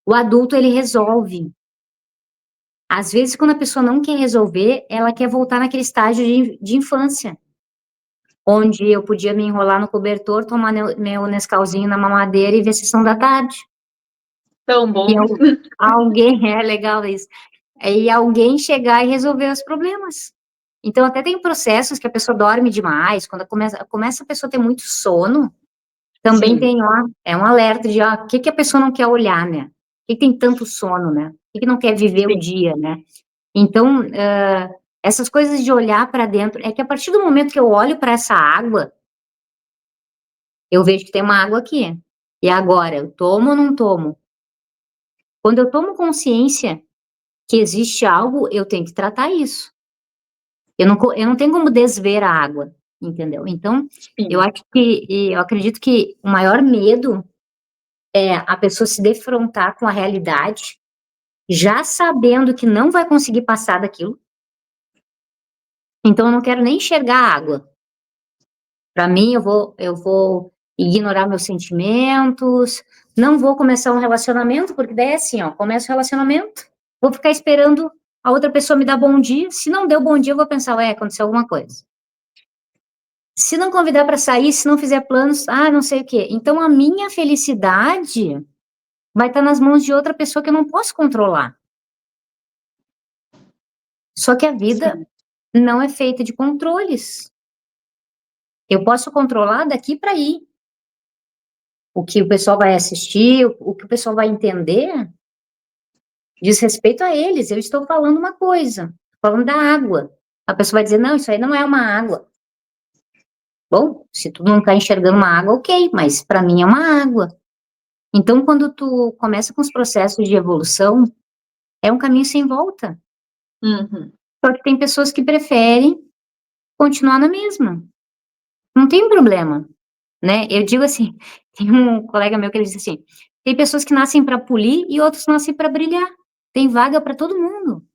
O adulto, ele resolve. Às vezes, quando a pessoa não quer resolver, ela quer voltar naquele estágio de infância, onde eu podia me enrolar no cobertor, tomar meu Nescauzinho na mamadeira e ver Sessão da Tarde. tão E bom. alguém, é legal isso, e alguém chegar e resolver os problemas. Então, até tem processos que a pessoa dorme demais, quando começa a pessoa a ter muito sono, também Sim, tem, ó, é um alerta de, ó, o que que a pessoa não quer olhar, né? Por que tem tanto sono, né? Por que não quer viver o sim. dia, né? Então, essas coisas de olhar para dentro, é que a partir do momento que eu olho para essa água, eu vejo que tem uma água aqui. E agora, eu tomo ou não tomo? Quando eu tomo consciência que existe algo, eu tenho que tratar isso. Eu não tenho como desver a água, entendeu? Então, eu Sim. acho que, e eu acredito que o maior medo é a pessoa se defrontar com a realidade, já sabendo que não vai conseguir passar daquilo. Então, eu não quero nem enxergar a água. Para mim, eu vou ignorar meus sentimentos, não vou começar um relacionamento, porque daí é assim, ó, começa o relacionamento, vou ficar esperando a outra pessoa me dar bom dia, se não deu bom dia, eu vou pensar, ué, aconteceu alguma coisa. Se não convidar para sair, se não fizer planos, não sei o quê. Então, a minha felicidade vai estar nas mãos de outra pessoa que eu não posso controlar. Só que a vida Sim. não é feita de controles. Eu posso controlar daqui para aí. O que o pessoal vai assistir, o que o pessoal vai entender, diz respeito a eles. Eu estou falando uma coisa, falando da água. A pessoa vai dizer, não, isso aí não é uma água. Bom, se tu não está enxergando uma água, ok, mas para mim é uma água. Então, quando tu começa com os processos de evolução, é um caminho sem volta. Uhum. Só que tem pessoas que preferem continuar na mesma. Não tem problema, né? Eu digo assim, tem um colega meu que ele diz assim, tem pessoas que nascem para polir e outros nascem para brilhar. Tem vaga para todo mundo.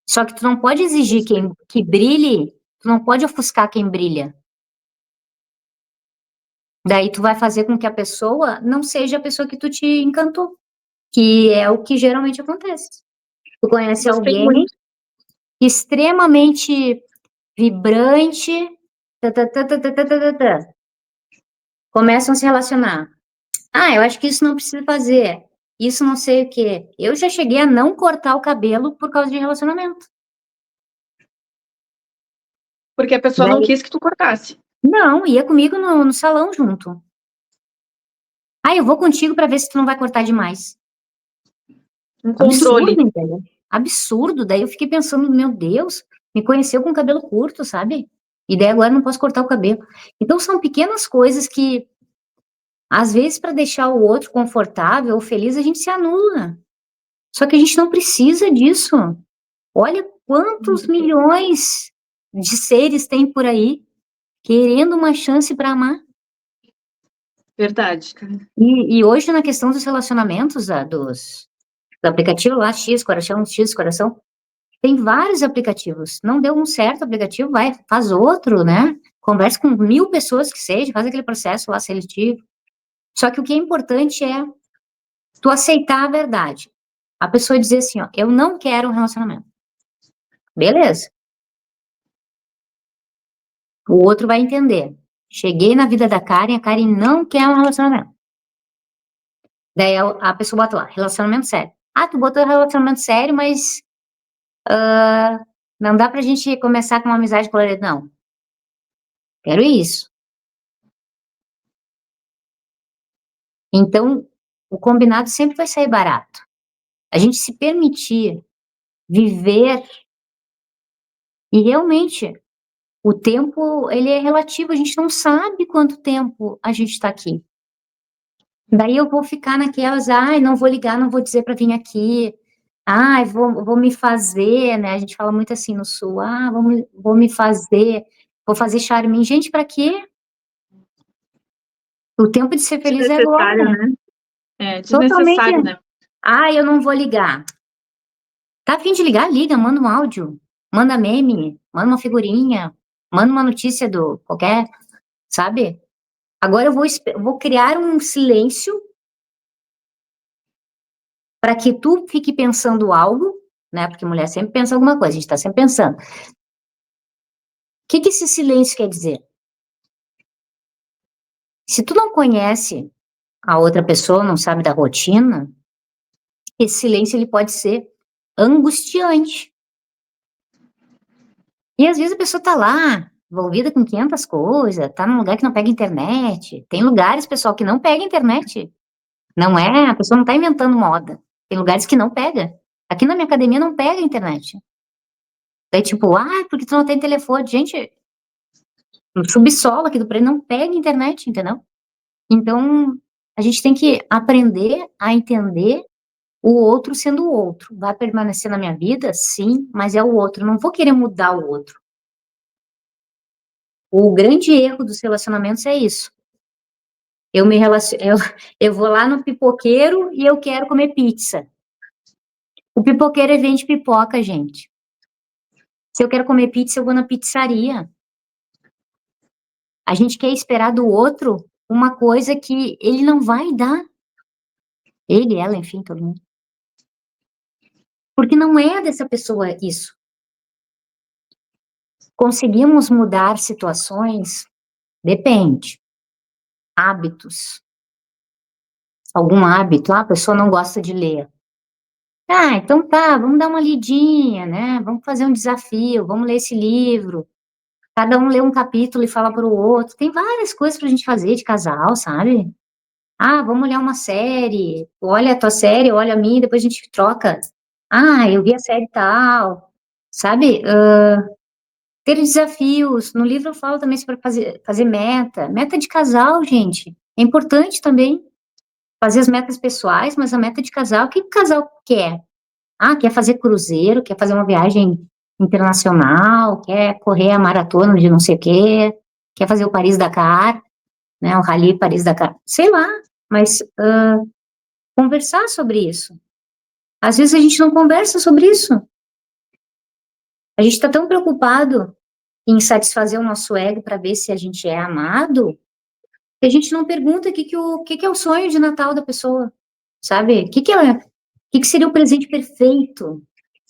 Só que tu não pode exigir que brilhe, tu não pode ofuscar quem brilha. Daí tu vai fazer com que a pessoa não seja a pessoa que tu te encantou, que é o que geralmente acontece. Tu conhece Gostei alguém muito. extremamente vibrante, tá, tá, tá, tá, tá, tá, tá, tá, tá. Começam a se relacionar. Ah, eu acho que isso não precisa fazer. Isso não sei o quê. Eu já cheguei a não cortar o cabelo por causa de relacionamento. Porque a pessoa não Daí, quis que tu cortasse. Não, ia comigo no salão junto. Ah, eu vou contigo para ver se tu não vai cortar demais. Um Absurdo, controle. entendeu? Absurdo. Daí eu fiquei pensando, meu Deus, me conheceu com cabelo curto, sabe? E daí agora não posso cortar o cabelo. Então são pequenas coisas que, às vezes, para deixar o outro confortável ou feliz, a gente se anula. Só que a gente não precisa disso. Olha quantos milhões de seres tem por aí querendo uma chance para amar. Verdade, cara. E hoje, na questão dos relacionamentos, do aplicativo lá, X Coração, tem vários aplicativos. Não deu um certo aplicativo, vai, faz outro, né? Conversa com 1000 pessoas que seja, faz aquele processo lá seletivo. Só que o que é importante é tu aceitar a verdade. A pessoa dizer assim, ó, eu não quero um relacionamento. Beleza. O outro vai entender. Cheguei na vida da Karen, a Karen não quer um relacionamento. Daí a pessoa bota lá, relacionamento sério. Ah, tu botou relacionamento sério, mas não dá pra gente começar com uma amizade colorida. Não, quero isso. Então, o combinado sempre vai sair barato. A gente se permitir viver, e realmente, o tempo, ele é relativo, a gente não sabe quanto tempo a gente está aqui. Daí eu vou ficar naquelas, ai, não vou ligar, não vou dizer para vir aqui, ai, vou me fazer, né? A gente fala muito assim no Sul, vou me fazer, vou fazer charminho. Gente, para quê? O tempo de ser feliz é agora. Desnecessário, né? É, Totalmente. desnecessário, né? Eu não vou ligar. Tá a fim de ligar? Liga, manda um áudio, manda meme, manda uma figurinha, manda uma notícia do qualquer, sabe? Agora eu vou criar um silêncio para que tu fique pensando algo, né? Porque mulher sempre pensa alguma coisa, a gente tá sempre pensando. O que que esse silêncio quer dizer? Se tu não conhece a outra pessoa, não sabe da rotina, esse silêncio ele pode ser angustiante. E às vezes a pessoa tá lá, envolvida com 500 coisas, tá num lugar que não pega internet. Tem lugares, pessoal, que não pega internet. Não é, a pessoa não tá inventando moda. Tem lugares que não pega. Aqui na minha academia não pega internet. Daí tipo, porque tu não tem telefone? Gente, no subsolo aqui do prédio não pega internet, entendeu? Então, a gente tem que aprender a entender o outro sendo o outro. Vai permanecer na minha vida? Sim, mas é o outro. Eu não vou querer mudar o outro. O grande erro dos relacionamentos é isso. Eu vou lá no pipoqueiro e eu quero comer pizza. O pipoqueiro vende pipoca, gente. Se eu quero comer pizza, eu vou na pizzaria. A gente quer esperar do outro uma coisa que ele não vai dar. Ele, ela, enfim, todo mundo. Porque não é dessa pessoa isso. Conseguimos mudar situações? Depende. Hábitos. Algum hábito. A pessoa não gosta de ler. Então tá, vamos dar uma lidinha, né? Vamos fazer um desafio, vamos ler esse livro. Cada um lê um capítulo e fala para o outro. Tem várias coisas pra gente fazer de casal, sabe? Vamos olhar uma série. Olha a tua série, olha a minha, depois a gente troca. Eu vi a série tal. Sabe? Ter desafios. No livro eu falo também sobre fazer meta. Meta de casal, gente. É importante também fazer as metas pessoais, mas a meta de casal, o que o casal quer? Quer fazer cruzeiro, quer fazer uma viagem internacional, quer correr a maratona de não sei o quê, quer fazer o Paris-Dakar, né, o Rally Paris-Dakar, sei lá, mas conversar sobre isso. Às vezes a gente não conversa sobre isso. A gente está tão preocupado em satisfazer o nosso ego para ver se a gente é amado, que a gente não pergunta o que é o sonho de Natal da pessoa, sabe? O que seria o presente perfeito?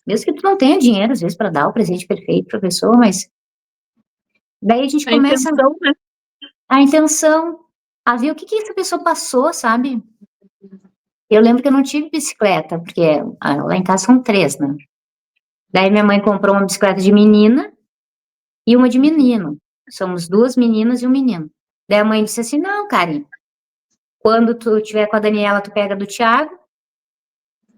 Mesmo que tu não tenha dinheiro, às vezes, para dar o presente perfeito para a pessoa, mas daí a gente A começa intenção, né? a intenção, a ver o que essa pessoa passou, sabe? Eu lembro que eu não tive bicicleta, porque lá em casa são 3, né? Daí minha mãe comprou uma bicicleta de menina e uma de menino. somos 2 meninas e um menino. Daí a mãe disse assim, não, Karen, quando tu estiver com a Daniela, tu pega do Thiago,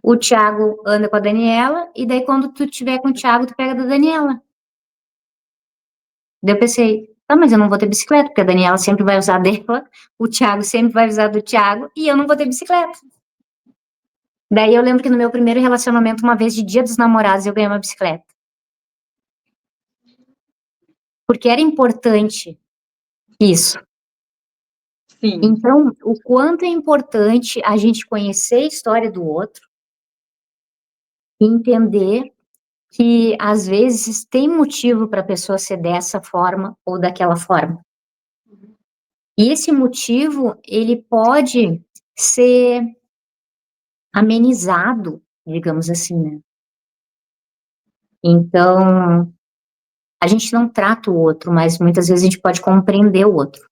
o Thiago anda com a Daniela, e daí quando tu estiver com o Thiago, tu pega da Daniela. Daí eu pensei, tá, mas eu não vou ter bicicleta, porque a Daniela sempre vai usar dela, o Thiago sempre vai usar do Thiago, e eu não vou ter bicicleta. Daí eu lembro que no meu primeiro relacionamento, uma vez de Dia dos Namorados, eu ganhei uma bicicleta. Porque era importante isso. Sim. Então, o quanto é importante a gente conhecer a história do outro, e entender que, às vezes, tem motivo para a pessoa ser dessa forma ou daquela forma. E esse motivo, ele pode ser amenizado, digamos assim, né? Então, a gente não trata o outro, mas muitas vezes a gente pode compreender o outro.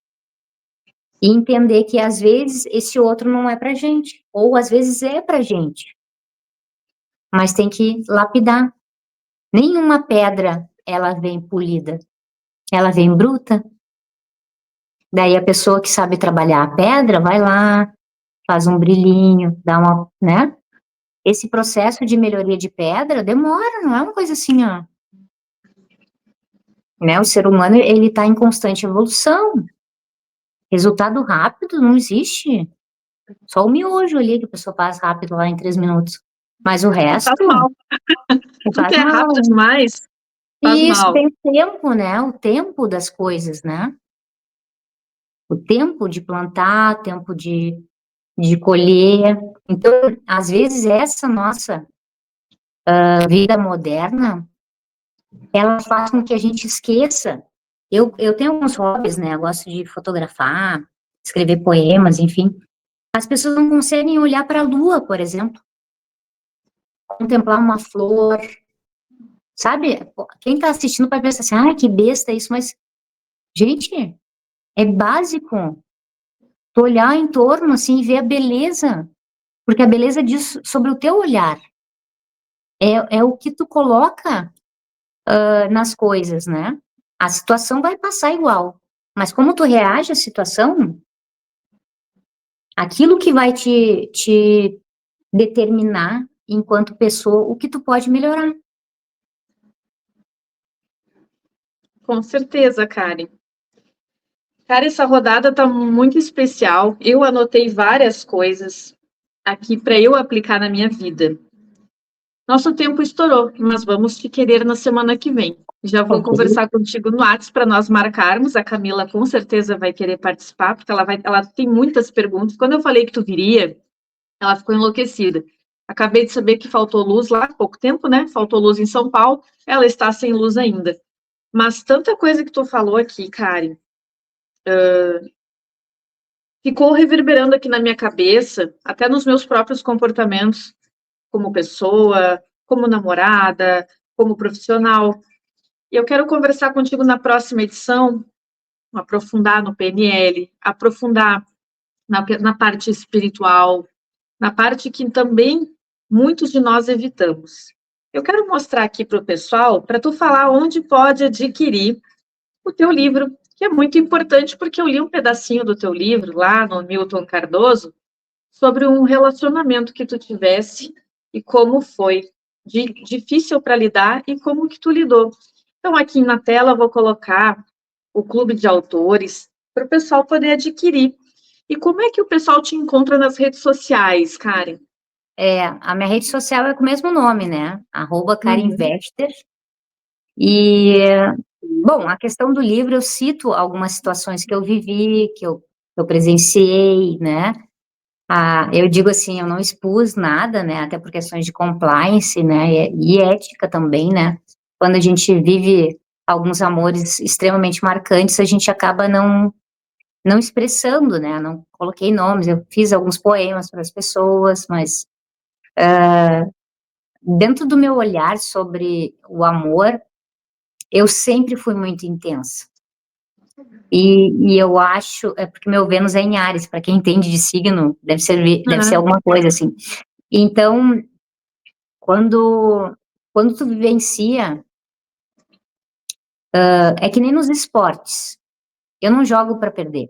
E entender que, às vezes, esse outro não é pra gente, ou às vezes é pra gente. Mas tem que lapidar. Nenhuma pedra, ela vem polida. Ela vem bruta. Daí a pessoa que sabe trabalhar a pedra, vai lá, faz um brilhinho, dá uma, né? Esse processo de melhoria de pedra demora, não é uma coisa assim, ó. Né? O ser humano, ele tá em constante evolução. Resultado rápido não existe. Só o miojo ali que a pessoa faz rápido lá em 3 minutos. Mas o Faz resto mal. Tudo que faz é mal. rápido demais faz E isso mal. tem o tempo, né? O tempo das coisas, né? O tempo de plantar, tempo de colher. Então, às vezes, essa nossa vida moderna, ela faz com que a gente esqueça. Eu tenho alguns hobbies, né? Eu gosto de fotografar, escrever poemas, enfim. As pessoas não conseguem olhar para a lua, por exemplo, contemplar uma flor, sabe? Quem está assistindo pode pensar assim, ah, que besta isso, mas, gente, é básico. Tu olhar em torno, assim, e ver a beleza, porque a beleza diz sobre o teu olhar. É o que tu coloca nas coisas, né? A situação vai passar igual, mas como tu reage à situação, aquilo que vai te determinar, enquanto pessoa, o que tu pode melhorar. Com certeza, Karen. Cara, essa rodada está muito especial. Eu anotei várias coisas aqui para eu aplicar na minha vida. Nosso tempo estourou, mas vamos te querer na semana que vem. Já vou Ok. conversar contigo no WhatsApp para nós marcarmos. A Camila com certeza vai querer participar, porque ela tem muitas perguntas. Quando eu falei que tu viria, ela ficou enlouquecida. Acabei de saber que faltou luz lá há pouco tempo, né? Faltou luz em São Paulo. Ela está sem luz ainda. Mas tanta coisa que tu falou aqui, Karen, ficou reverberando aqui na minha cabeça, até nos meus próprios comportamentos, como pessoa, como namorada, como profissional. E eu quero conversar contigo na próxima edição, aprofundar no PNL, aprofundar na parte espiritual, na parte que também muitos de nós evitamos. Eu quero mostrar aqui para o pessoal, para tu falar onde pode adquirir o teu livro, que é muito importante, porque eu li um pedacinho do teu livro lá no Milton Cardoso, sobre um relacionamento que tu tivesse e como foi difícil para lidar e como que tu lidou. Então, aqui na tela, eu vou colocar o clube de autores para o pessoal poder adquirir. E como é que o pessoal te encontra nas redes sociais, Karen? A minha rede social é com o mesmo nome, né? @Karen Uhum. Vester. E, bom, a questão do livro, eu cito algumas situações que eu vivi, que eu presenciei, né? Eu digo assim, eu não expus nada, né? Até por questões de compliance, né? E ética também, né? Quando a gente vive alguns amores extremamente marcantes, a gente acaba não expressando, né? Não coloquei nomes, eu fiz alguns poemas para as pessoas, mas dentro do meu olhar sobre o amor, eu sempre fui muito intensa. E eu acho, é porque meu Vênus é em Áries, para quem entende de signo, deve ser alguma coisa assim. Então, quando tu vivencia É que nem nos esportes. Eu não jogo para perder.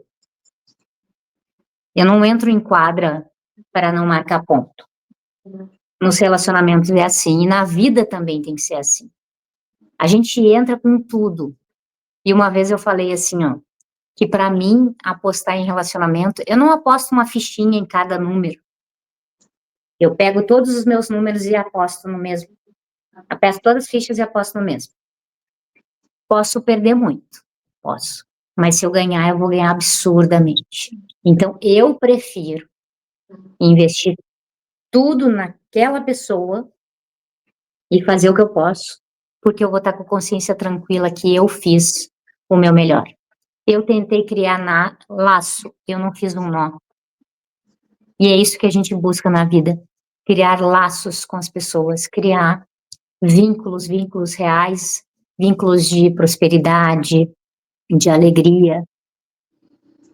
Eu não entro em quadra para não marcar ponto. Nos relacionamentos é assim, e na vida também tem que ser assim. A gente entra com tudo. E uma vez eu falei assim, ó, que para mim, apostar em relacionamento, eu não aposto uma fichinha em cada número. Eu pego todos os meus números e aposto no mesmo. Apesto todas as fichas e aposto no mesmo. Posso perder muito, posso. Mas se eu ganhar, eu vou ganhar absurdamente. Então, eu prefiro investir tudo naquela pessoa e fazer o que eu posso, porque eu vou estar com consciência tranquila que eu fiz o meu melhor. Eu tentei criar laço, eu não fiz um nó. E é isso que a gente busca na vida, criar laços com as pessoas, criar vínculos reais, vínculos de prosperidade, de alegria,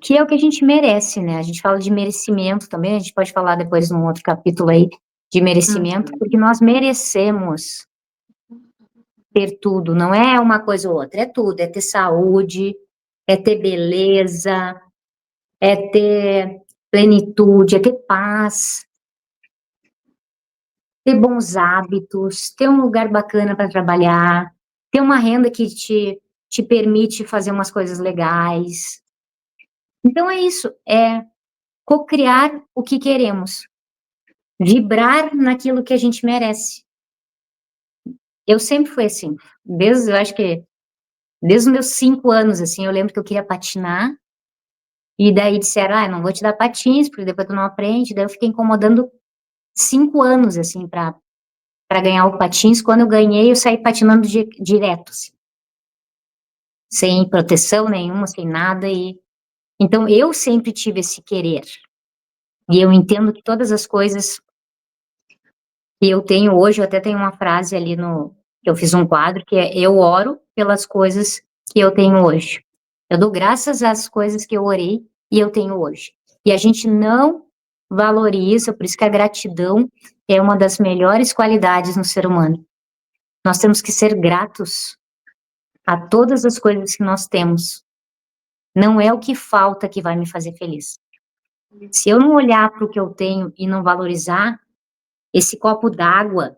que é o que a gente merece, né? A gente fala de merecimento também, a gente pode falar depois num outro capítulo aí de merecimento, porque nós merecemos ter tudo, não é uma coisa ou outra, é tudo, é ter saúde, é ter beleza, é ter plenitude, é ter paz, ter bons hábitos, ter um lugar bacana para trabalhar, ter uma renda que te permite fazer umas coisas legais. Então é isso, é cocriar o que queremos, vibrar naquilo que a gente merece. Eu sempre fui assim, eu acho que desde os meus 5 anos, assim, eu lembro que eu queria patinar, e daí disseram, não vou te dar patins, porque depois tu não aprende, daí eu fiquei incomodando 5 anos, assim, para ganhar o patins. Quando eu ganhei, eu saí patinando direto, assim, sem proteção nenhuma, sem nada, então eu sempre tive esse querer, e eu entendo que todas as coisas que eu tenho hoje, eu até tenho uma frase ali que eu fiz um quadro, que é, eu oro pelas coisas que eu tenho hoje. Eu dou graças às coisas que eu orei e eu tenho hoje. E a gente não valoriza, por isso que a gratidão é uma das melhores qualidades no ser humano. Nós temos que ser gratos a todas as coisas que nós temos. Não é o que falta que vai me fazer feliz. Se eu não olhar para o que eu tenho e não valorizar esse copo d'água,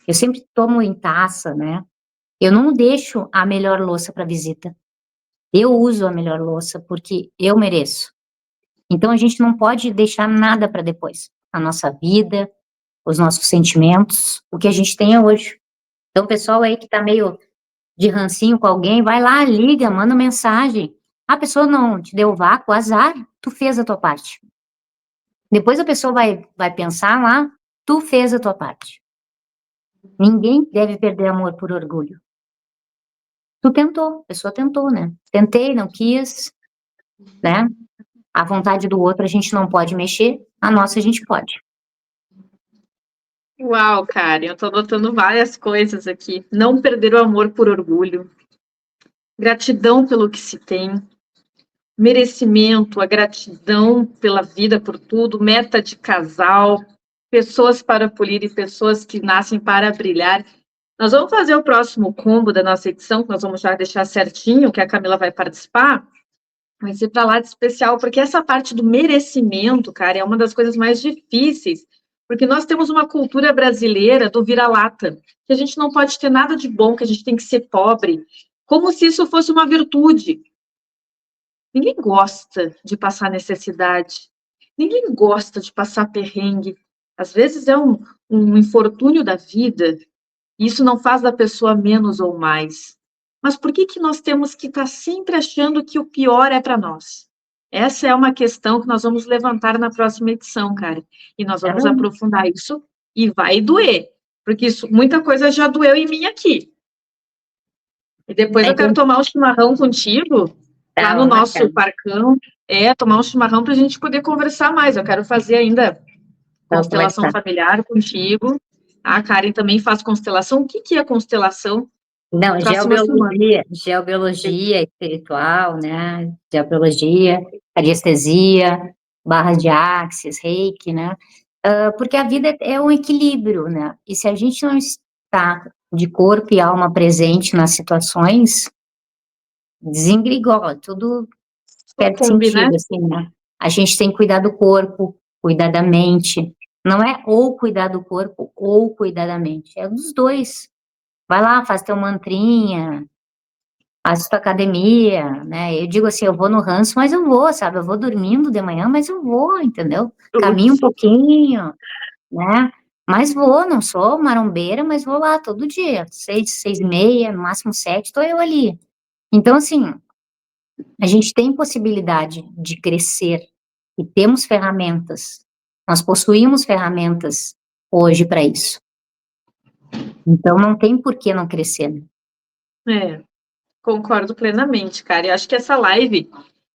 eu sempre tomo em taça, né? Eu não deixo a melhor louça para visita. Eu uso a melhor louça porque eu mereço. Então a gente não pode deixar nada para depois. A nossa vida, os nossos sentimentos, o que a gente tem hoje. Então o pessoal aí que tá meio de rancinho com alguém, vai lá, liga, manda mensagem. A pessoa não te deu o vácuo, azar, tu fez a tua parte. Depois a pessoa vai pensar lá, tu fez a tua parte. Ninguém deve perder amor por orgulho. Tu tentou, a pessoa tentou, né? Tentei, não quis, né? A vontade do outro a gente não pode mexer, a nossa a gente pode. Uau, Karen, eu tô anotando várias coisas aqui. Não perder o amor por orgulho. Gratidão pelo que se tem. Merecimento, a gratidão pela vida, por tudo. Meta de casal. Pessoas para polir e pessoas que nascem para brilhar. Nós vamos fazer o próximo combo da nossa edição, que nós vamos já deixar certinho, que a Camila vai participar. Vai ser para lá de especial, porque essa parte do merecimento, cara, é uma das coisas mais difíceis, porque nós temos uma cultura brasileira do vira-lata, que a gente não pode ter nada de bom, que a gente tem que ser pobre, como se isso fosse uma virtude. Ninguém gosta de passar necessidade, ninguém gosta de passar perrengue. Às vezes é um infortúnio da vida, e isso não faz da pessoa menos ou mais. Mas por que nós temos que estar sempre achando que o pior é para nós? Essa é uma questão que nós vamos levantar na próxima edição, cara. E nós vamos aprofundar isso e vai doer. Porque muita coisa já doeu em mim aqui. E depois eu quero tomar um chimarrão contigo, lá no nosso parcão. Tomar um chimarrão para a gente poder conversar mais. Eu quero fazer ainda constelação familiar contigo. A Karen também faz constelação. O que é constelação? Não, geobiologia espiritual, né? Geobiologia, radiestesia, barras de axis, reiki, né? Porque a vida é um equilíbrio, né? E se a gente não está de corpo e alma presente nas situações, desengrigola, tudo perde Sucumbe, né? sentido, assim, né? A gente tem que cuidar do corpo, cuidar da mente. Não é ou cuidar do corpo ou cuidar da mente. É dos dois. Vai lá, faz teu mantrinha, faz tua academia, né? Eu digo assim, eu vou no rancho, mas eu vou, sabe? Eu vou dormindo de manhã, mas eu vou, entendeu? Caminho um Putz, pouquinho, né? Mas vou, não sou marombeira, mas vou lá todo dia, 6, 6:30, no máximo 7, tô eu ali. Então, assim, a gente tem possibilidade de crescer e temos ferramentas. Nós possuímos ferramentas hoje para isso. Então, não tem por que não crescer, né? é, concordo plenamente, cara. E acho que essa live,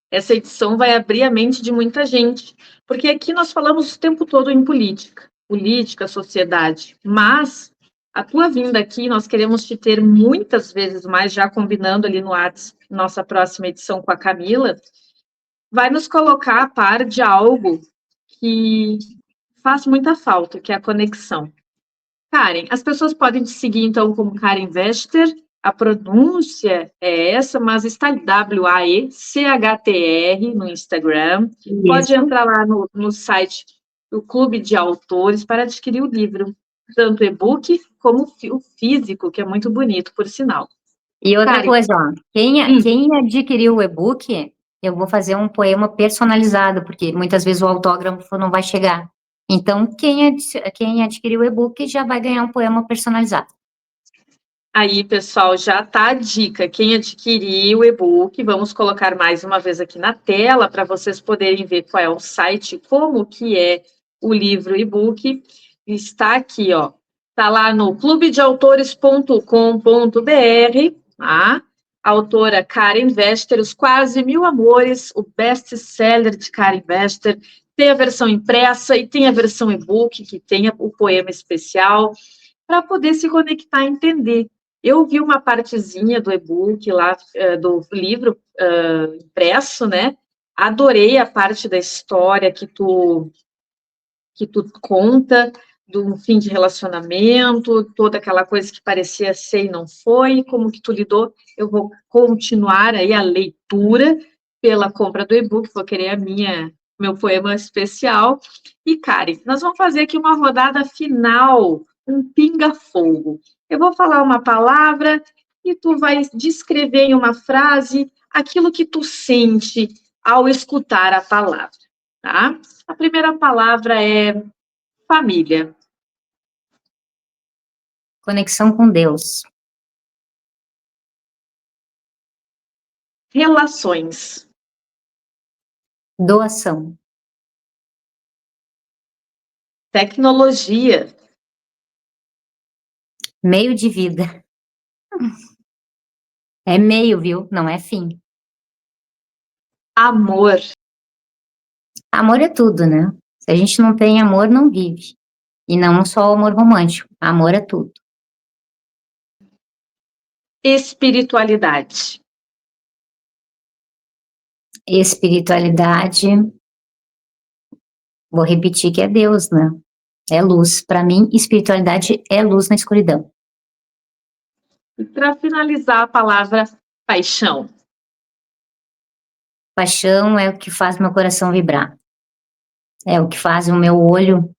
essa edição vai abrir a mente de muita gente, porque aqui nós falamos o tempo todo em política, política, sociedade, mas a tua vinda aqui, nós queremos te ter muitas vezes mais, já combinando ali no Whats, nossa próxima edição com a Camila, vai nos colocar a par de algo que faz muita falta, que é a conexão. Karen, as pessoas podem te seguir, então, como Karen Wester, a pronúncia é essa, mas está WAECHTR no Instagram. Pode Isso. entrar lá no site do Clube de Autores para adquirir o livro, tanto o e-book como o físico, que é muito bonito, por sinal. E outra Karen, coisa, ó, quem adquiriu o e-book, eu vou fazer um poema personalizado, porque muitas vezes o autógrafo não vai chegar. Então, quem adquiriu o e-book já vai ganhar um poema personalizado. aí, pessoal, já está a dica. Quem adquirir o e-book, vamos colocar mais uma vez aqui na tela para vocês poderem ver qual é o site, como que é o livro e-book. Está aqui, ó. Está lá no clubedeautores.com.br, tá? A autora Karen Wester, Os Quase Mil Amores, o best-seller de Karen Wester. Tem a versão impressa e tem a versão e-book, que tem o poema especial, para poder se conectar e entender. Eu vi uma partezinha do e-book lá, do livro impresso, né? Adorei a parte da história que tu conta, do fim de relacionamento, toda aquela coisa que parecia ser e não foi, como que tu lidou. Eu vou continuar aí a leitura pela compra do e-book, vou querer meu poema especial. E, Karen, nós vamos fazer aqui uma rodada final, um pinga-fogo. Eu vou falar uma palavra e tu vai descrever em uma frase aquilo que tu sente ao escutar a palavra, tá? A primeira palavra é família, Conexão com Deus, relações, doação, tecnologia, meio de vida. É meio, viu? Não é fim. amor, Amor é tudo, né? Se a gente não tem amor, não vive. E não só o amor romântico. Amor é tudo. espiritualidade, Espiritualidade, vou repetir que é Deus, né? É luz. Para mim, espiritualidade é luz na escuridão. e para finalizar a palavra paixão, Paixão é o que faz meu coração vibrar. É o que faz o meu olho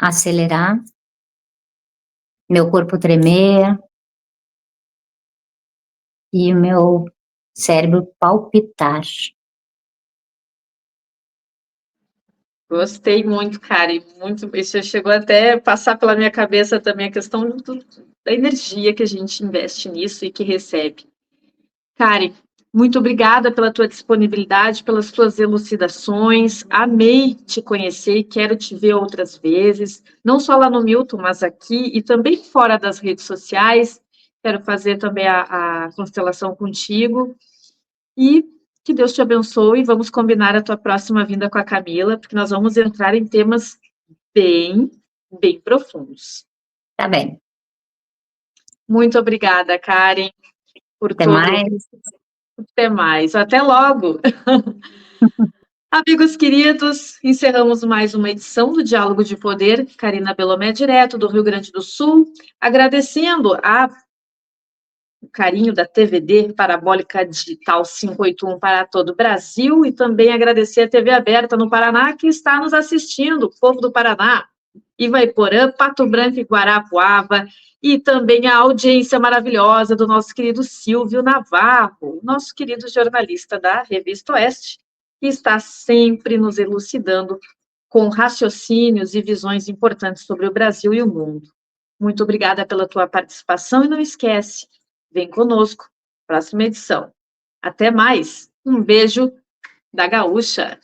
acelerar, meu corpo tremer e o meu cérebro palpitar. gostei muito, cara, e muito, isso chegou até a passar pela minha cabeça também a questão da energia que a gente investe nisso e que recebe. Karen, muito obrigada pela tua disponibilidade, pelas tuas elucidações. Amei te conhecer e quero te ver outras vezes, não só lá no Milton, mas aqui e também fora das redes sociais. Quero fazer também a constelação contigo. E que Deus te abençoe. Vamos combinar a tua próxima vinda com a Camila, porque nós vamos entrar em temas bem, bem profundos. Tá bem. Muito obrigada, Karen, por Até todo. mais. Até mais. Até logo. Amigos queridos, encerramos mais uma edição do Diálogo de Poder. Karina Belomé, direto do Rio Grande do Sul, agradecendo a o carinho da TVD, Parabólica Digital 581 para todo o Brasil, e também agradecer a TV Aberta no Paraná, que está nos assistindo, o povo do Paraná, Ivaiporã, Pato Branco e Guarapuava, e também a audiência maravilhosa do nosso querido Silvio Navarro, nosso querido jornalista da Revista Oeste, que está sempre nos elucidando com raciocínios e visões importantes sobre o Brasil e o mundo. Muito obrigada pela tua participação e não esquece, vem conosco, próxima edição. Até mais, um beijo da Gaúcha.